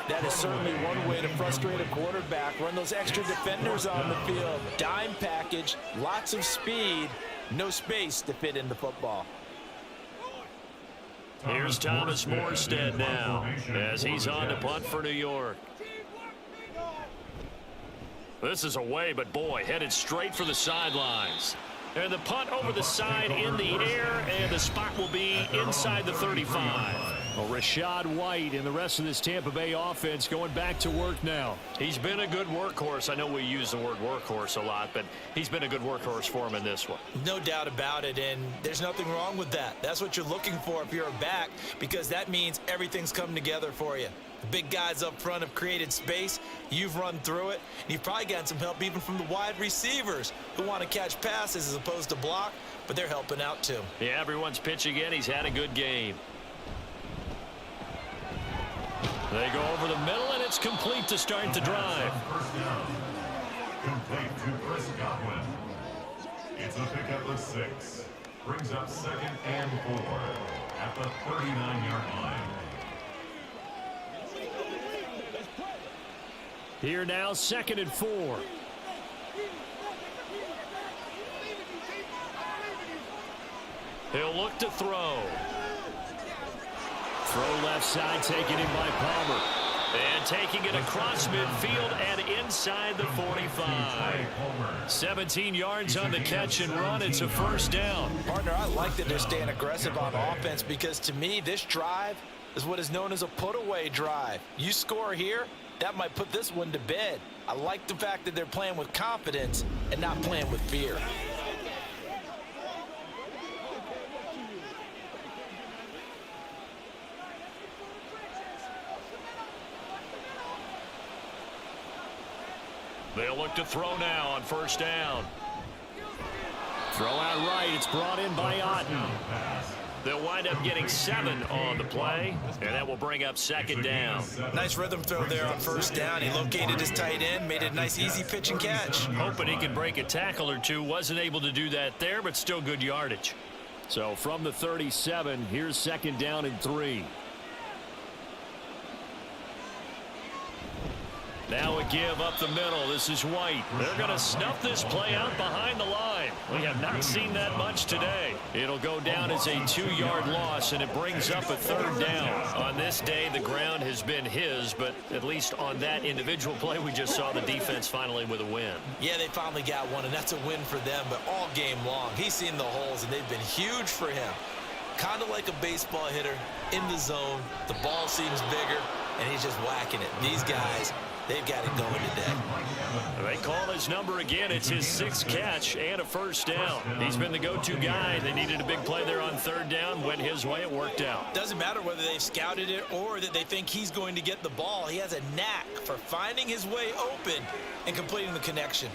S6: That is certainly one way to frustrate a quarterback. Run those extra defenders on the field. Dime package, lots of speed, no space to fit in the football.
S2: Here's Thomas Morstead now as he's on to punt for New York. This is away, but boy, headed straight for the sidelines. And the punt over the side in the air, and the spot will be inside the 35.
S7: Well, Rachaad White and the rest of this Tampa Bay offense going back to work now.
S2: He's been a good workhorse. I know we use the word workhorse a lot, but he's been a good workhorse for him in this one.
S3: No doubt about it, and there's nothing wrong with that. That's what you're looking for if you're a back, because that means everything's come together for you. The big guys up front have created space. You've run through it. And you've probably gotten some help even from the wide receivers who want to catch passes as opposed to block, but they're helping out too.
S2: Yeah, everyone's pitching in. He's had a good game. They go over the middle, and it's complete to start the drive.
S5: First down. Complete to Chris Godwin. It's a pickup of 6. Brings up 2nd and 4 at the 39-yard line.
S7: Here now, 2nd and 4.
S2: He'll look to throw.
S7: Throw left side, taken in by Palmer.
S2: And taking it across midfield and inside the 45. 17 yards on the catch and run. It's a first down.
S6: Partner, I like that they're staying aggressive on offense because to me, this drive is what is known as a put-away drive. You score here, that might put this one to bed. I like the fact that they're playing with confidence and not playing with fear.
S2: They'll look to throw now on first down.
S7: Throw out right. It's brought in by Otten.
S2: They'll wind up getting 7 on the play, and that will bring up second down.
S3: Nice rhythm throw there on first down. He located his tight end, made it a nice easy pitch and catch.
S2: Hoping he could break a tackle or two. Wasn't able to do that there, but still good yardage.
S7: So from the 37, here's second down and 3. Now a give up the middle. This is White.
S2: They're going to snuff this play out behind the line. We have not seen that much today. It'll go down as a 2-yard loss, and it brings up a third down. On this day, the ground has been his, but at least on that individual play, we just saw the defense finally with a win.
S3: Yeah, they finally got one, and that's a win for them, but all game long, he's seen the holes, and they've been huge for him. Kind of like a baseball hitter in the zone. The ball seems bigger, and he's just whacking it. These guys, they've got it going today.
S2: They call his number again. It's his 6th catch and a first down. He's been the go-to guy. They needed a big play there on third down. Went his way. It worked out.
S3: Doesn't matter whether they've scouted it or that they think he's going to get the ball. He has a knack for finding his way open and completing the connection.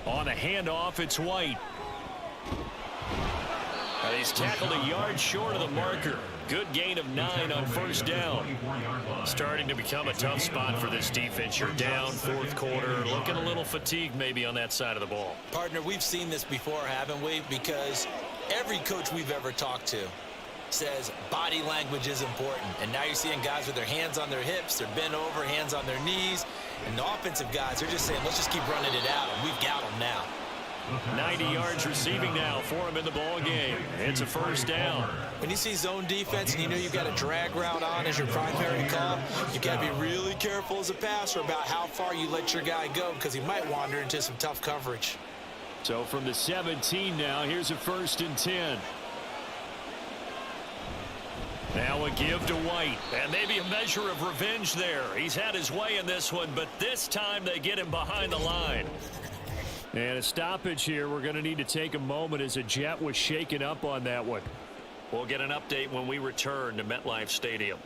S2: On a handoff, it's White. He's tackled a yard short of the marker. Good gain of 9 on first down. Starting to become a tough spot for this defense. You're down, 4th quarter, looking a little fatigued maybe on that side of the ball.
S3: Partner, we've seen this before, haven't we? Because every coach we've ever talked to says body language is important. And now you're seeing guys with their hands on their hips, they're bent over, hands on their knees. And the offensive guys are just saying, let's just keep running it out, and we've got them now.
S2: 90 yards receiving now for him in the ball game. It's a first down.
S3: When you see zone defense and you know you've got a drag route on as your primary call, you've got to be really careful as a passer about how far you let your guy go because he might wander into some tough coverage.
S7: So from the 17 now, here's a 1st and 10.
S2: Now a give to White, and maybe a measure of revenge there. He's had his way in this one, but this time they get him behind the line.
S7: And a stoppage here. We're going to need to take a moment as a Jet was shaken up on that one.
S2: We'll get an update when we return to MetLife Stadium.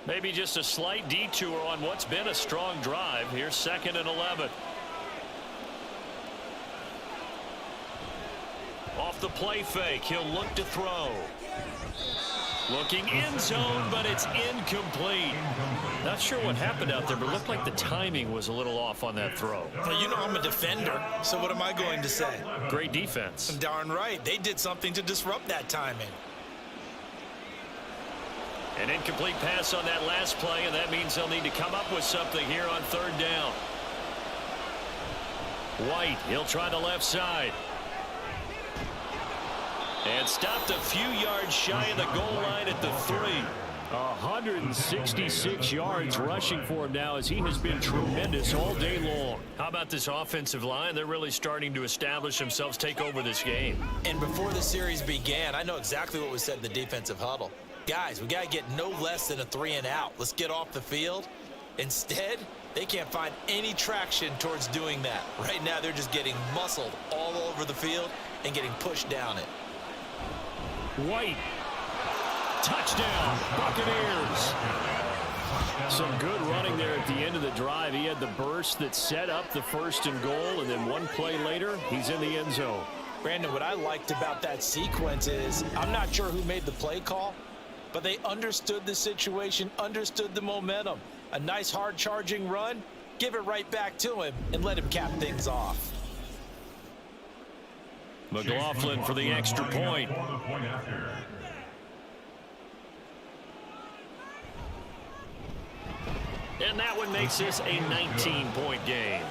S2: Maybe just a slight detour on what's been a strong drive. Here's 2nd and 11. Off the play fake, he'll look to throw. Looking end zone, but it's incomplete. Not sure what happened out there, but it looked like the timing was a little off on that throw.
S3: Well, you know I'm a defender, so what am I going to say?
S2: Great defense.
S3: Darn right. They did something to disrupt that timing.
S2: An incomplete pass on that last play, and that means they'll need to come up with something here on third down. White, he'll try the left side. And stopped a few yards shy of the goal line at the 3.
S7: 166 yards rushing for him now as he has been tremendous all day long.
S2: How about this offensive line? They're really starting to establish themselves, take over this game.
S3: And before the series began, I know exactly what was said in the defensive huddle. Guys, we got to get no less than a 3 and out. Let's get off the field. Instead, they can't find any traction towards doing that. Right now, they're just getting muscled all over the field and getting pushed down it.
S7: White. Touchdown, Buccaneers. Some good running there at the end of the drive. He had the burst that set up the 1st and goal, and then one play later, he's in the end zone.
S3: Brandon, what I liked about that sequence is I'm not sure who made the play call, but they understood the situation, understood the momentum. A nice hard charging run, give it right back to him and let him cap things off.
S2: McLaughlin for the extra point. And that one makes this a 19-point game.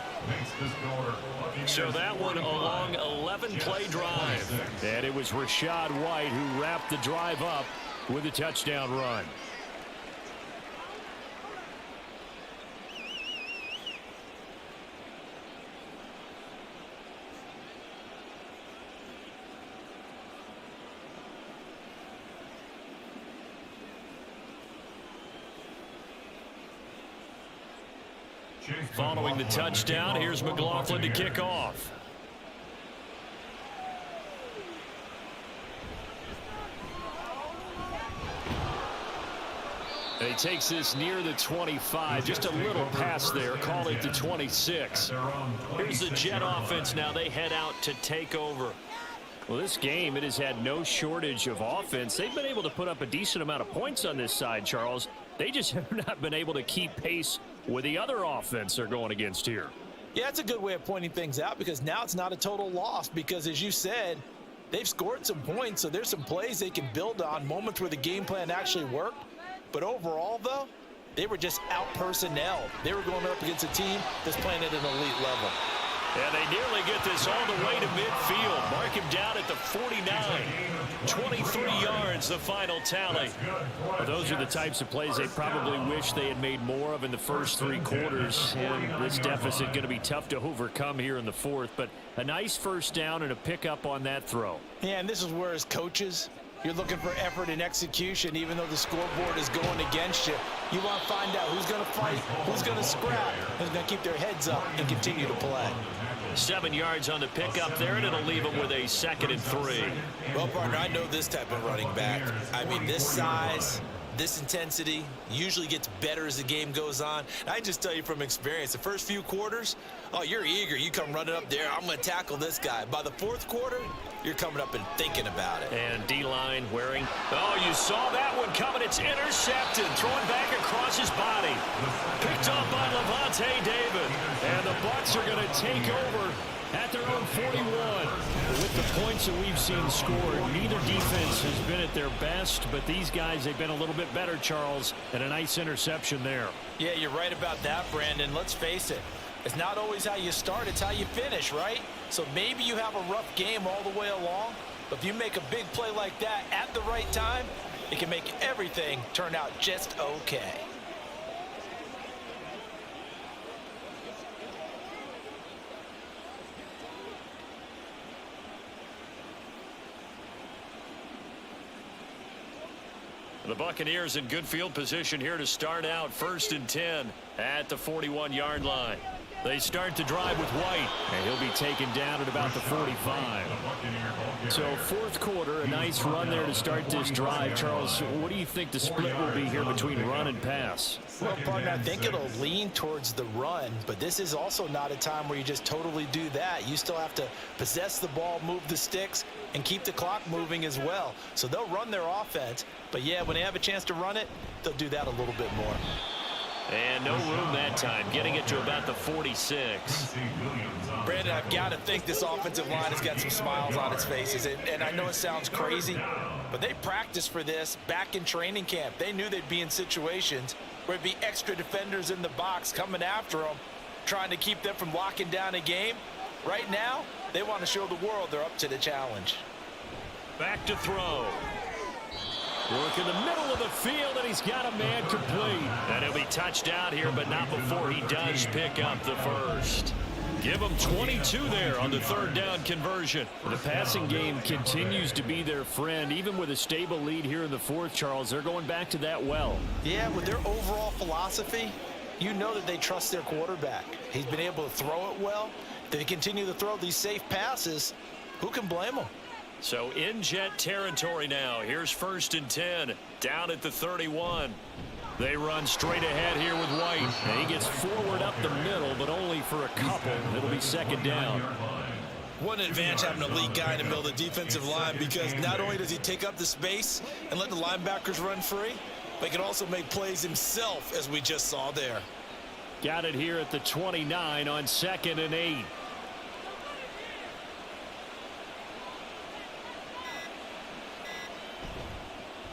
S2: So that one a long 11-play drive.
S7: And it was Rachaad White who wrapped the drive up with a touchdown run.
S2: Following the touchdown, here's McLaughlin to kick off. And he takes this near the 25. Just a little pass there. Call it the 26. Here's the Jet offense now. They head out to take over. Well, this game, it has had no shortage of offense. They've been able to put up a decent amount of points on this side, Charles. They just have not been able to keep pace with the other offense they're going against here.
S3: Yeah, that's a good way of pointing things out, because now it's not a total loss, because as you said, they've scored some points, so there's some plays they can build on, moments where the game plan actually worked. But overall, though, they were just out-personnelled. They were going up against a team that's playing at an elite level.
S2: And they nearly get this all the way to midfield. Mark him down at the 49. 23 yards, the final tally.
S7: Well, those are the types of plays they probably wish they had made more of in the first 3 quarters. And this deficit going to be tough to overcome here in the fourth. But a nice first down and a pickup on that throw.
S3: Yeah, and this is where, as coaches, you're looking for effort and execution. Even though the scoreboard is going against you, you want to find out who's going to fight, who's going to scrap, who's going to keep their heads up and continue to play.
S2: 7 yards on the pickup there, and it'll leave them with a 2nd and 3.
S3: Well, partner, I know this type of running back. I mean, this size, this intensity usually gets better as the game goes on. I just tell you from experience, the first few quarters, oh, you're eager. You come running up there, I'm going to tackle this guy. By the 4th quarter, you're coming up and thinking about it.
S2: And D-line wearing. Oh, you saw that one coming. It's intercepted. Thrown back across his body. Picked up by Levante David. And the Bucs are going to take over at their own 41. With the points that we've seen scored, neither defense has been at their best, but these guys, they've been a little bit better, Charles, and a nice interception there.
S3: Yeah, you're right about that, Brandon. Let's face it. It's not always how you start, it's how you finish, right? So maybe you have a rough game all the way along, but if you make a big play like that at the right time, it can make everything turn out just okay.
S2: The Buccaneers in good field position here to start out 1st and 10 at the 41-yard line. They start to drive with White, and he'll be taken down at about the 45. So 4th quarter, a nice run there to start this drive. Charles, what do you think the split will be here between run and pass?
S3: Well, partner, I think it'll lean towards the run, but this is also not a time where you just totally do that. You still have to possess the ball, move the sticks, and keep the clock moving as well. So they'll run their offense, but yeah, when they have a chance to run it, they'll do that a little bit more.
S2: And no room that time, getting it to about the 46.
S3: Brandon, I've got to think this offensive line has got some smiles on its faces. And I know it sounds crazy, but they practiced for this back in training camp. They knew they'd be in situations where it'd be extra defenders in the box coming after them, trying to keep them from locking down a game. Right now, they want to show the world they're up to the challenge.
S2: Back to throw. Work in the middle of the field, and he's got a man complete. And he'll be touched out here, but not before he does pick up the first. Give him 22 there on the 3rd down conversion.
S7: The passing game continues to be their friend. Even with a stable lead here in the 4th, Charles, they're going back to that well.
S3: Yeah, with their overall philosophy, you know that they trust their quarterback. He's been able to throw it well. If they continue to throw these safe passes, who can blame them?
S2: So in Jet territory now. Here's 1st and 10 down at the 31. They run straight ahead here with White.
S7: And he gets forward up the middle, but only for a couple. It'll be 2nd down.
S3: What an advantage having an elite guy in the middle of the defensive line, because not only does he take up the space and let the linebackers run free, but he can also make plays himself, as we just saw there.
S7: Got it here at the 29 on 2nd and 8.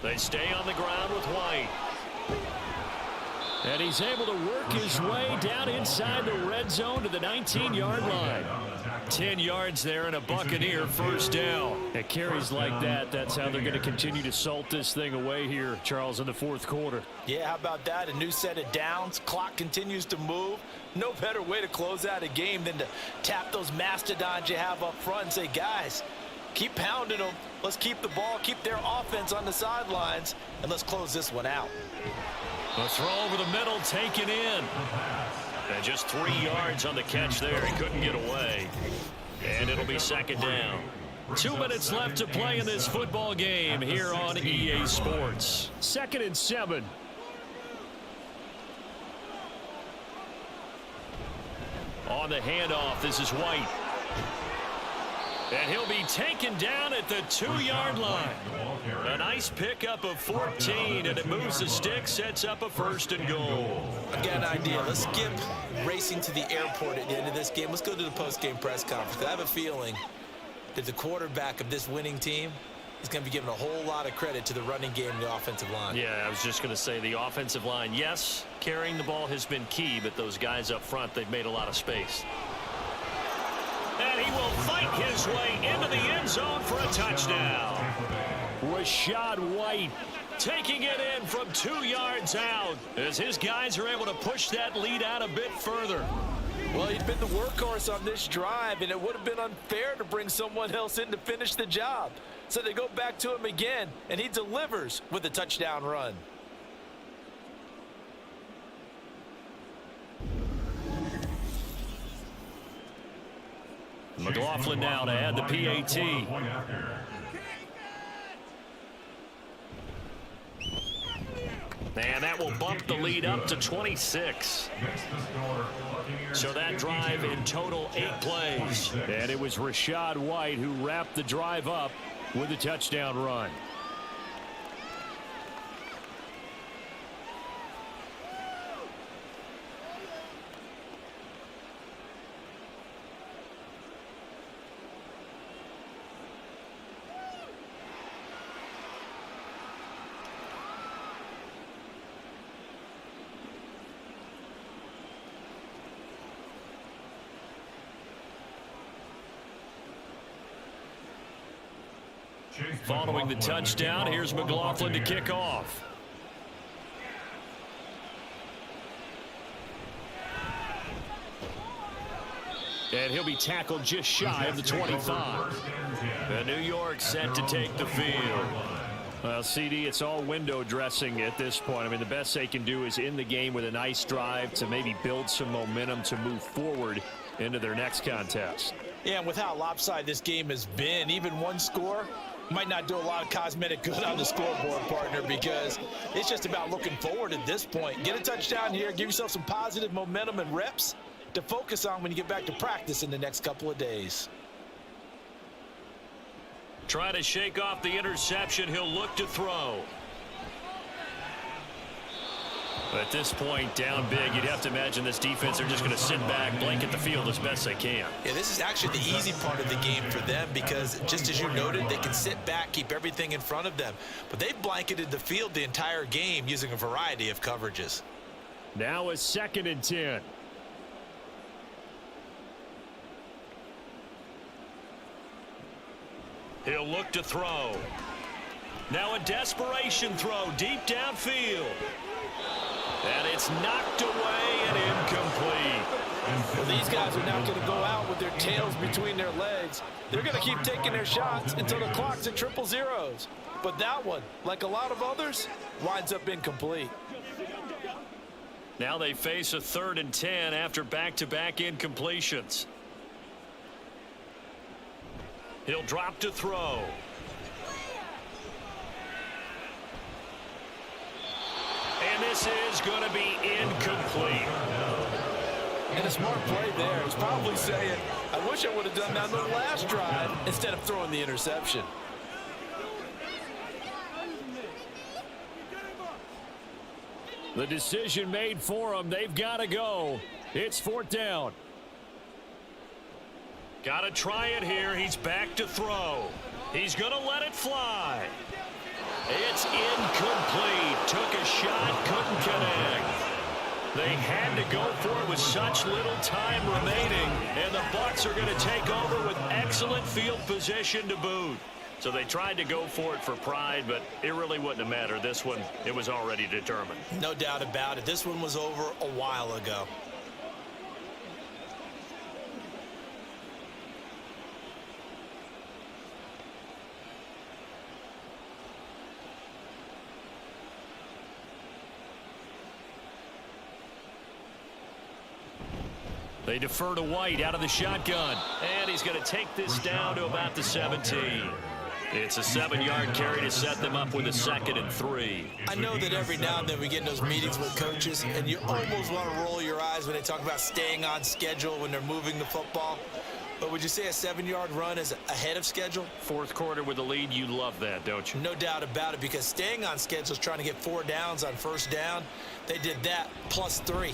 S2: They stay on the ground with White.
S7: And he's able to work his way down inside the red zone to the 19-yard line.
S2: 10 yards there and a Buccaneer 1st down.
S7: It carries like that. That's how they're going to continue to salt this thing away here, Charles, in the 4th quarter.
S3: Yeah, how about that? A new set of downs. Clock continues to move. No better way to close out a game than to tap those mastodons you have up front and say, guys, keep pounding them. Let's keep the ball, keep their offense on the sidelines, and let's close this one out.
S2: The throw over the middle, taken in. And just 3 yards on the catch there. He couldn't get away. And it'll be second down. 2 minutes left to play in this football game here on EA Sports.
S7: 2nd and 7.
S2: On the handoff, this is White. And he'll be taken down at the 2-yard line. A nice pickup of 14, and it moves the stick, sets up a 1st and goal.
S3: I got an idea. Let's skip racing to the airport at the end of this game. Let's go to the post-game press conference. I have a feeling that the quarterback of this winning team is going to be given a whole lot of credit to the running game and the offensive line.
S2: Yeah, I was just going to say the offensive line, yes, carrying the ball has been key, but those guys up front, they've made a lot of space. And he will fight his way into the end zone for a touchdown.
S7: Rachaad White
S2: taking it in from 2 yards out as his guys are able to push that lead out a bit further.
S6: Well, he's been the workhorse on this drive, and it would have been unfair to bring someone else in to finish the job. So they go back to him again, and he delivers with a touchdown run.
S2: McLaughlin now to add the PAT. And that will bump the lead up to 26. So that drive in total 8 plays.
S7: And it was Rachaad White who wrapped the drive up with a touchdown run.
S2: Following the touchdown, here's McLaughlin to kick off.
S7: And he'll be tackled just shy of the 25.
S2: And New York set to take the field.
S7: Well, CD, it's all window dressing at this point. I mean, the best they can do is in the game with a nice drive to maybe build some momentum to move forward into their next contest.
S3: Yeah, and with how lopsided this game has been, even one score might not do a lot of cosmetic good on the scoreboard, partner, because it's just about looking forward at this point. Get a touchdown here, give yourself some positive momentum and reps to focus on when you get back to practice in the next couple of days.
S2: Try to shake off the interception. He'll look to throw. At this point, down big, you'd have to imagine this defense are just going to sit back, blanket the field as best they can.
S3: Yeah, this is actually the easy part of the game for them because, just as you noted, they can sit back, keep everything in front of them. But they've blanketed the field the entire game using a variety of coverages.
S7: Now a 2nd and 10.
S2: He'll look to throw. Now a desperation throw deep downfield. And it's knocked away and incomplete.
S6: Well, these guys are not going to go out with their tails between their legs. They're going to keep taking their shots until the clock's at 000. But that one, like a lot of others, winds up incomplete.
S2: Now they face a 3rd and 10 after back-to-back incompletions. He'll drop to throw. And this is going to be incomplete.
S6: And a smart play there. He's probably saying, I wish I would have done that on the last drive instead of throwing the interception.
S7: The decision made for them. They've got to go. It's 4th down.
S2: Got to try it here. He's back to throw. He's going to let it fly. It's incomplete. Took a shot, couldn't connect. They had to go for it with such little time remaining, and the Bucs are going to take over with excellent field position to boot. So they tried to go for it for pride, but it really wouldn't have mattered. This one, it was already determined.
S3: No doubt about it. This one was over a while ago.
S2: They defer to White out of the shotgun. And he's going to take this down to about the 17. It's a 7-yard carry to set them up with a 2nd and 3.
S3: I know that every now and then we get in those meetings with coaches, and you almost want to roll your eyes when they talk about staying on schedule when they're moving the football. But would you say a 7-yard run is ahead of schedule?
S2: Fourth quarter with the lead, you love that, don't you?
S3: No doubt about it, because staying on schedule is trying to get 4 downs on first down. They did that plus 3.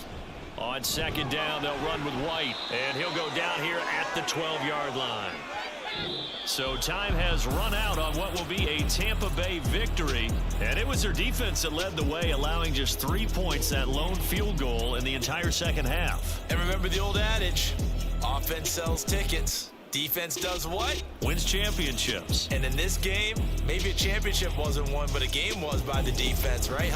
S2: On 2nd down, they'll run with White, and he'll go down here at the 12-yard line. So time has run out on what will be a Tampa Bay victory, and it was their defense that led the way, allowing just 3 points, that lone field goal in the entire second half.
S3: And remember the old adage, offense sells tickets. Defense does what?
S2: Wins championships.
S3: And in this game, maybe a championship wasn't won, but a game was by the defense, right?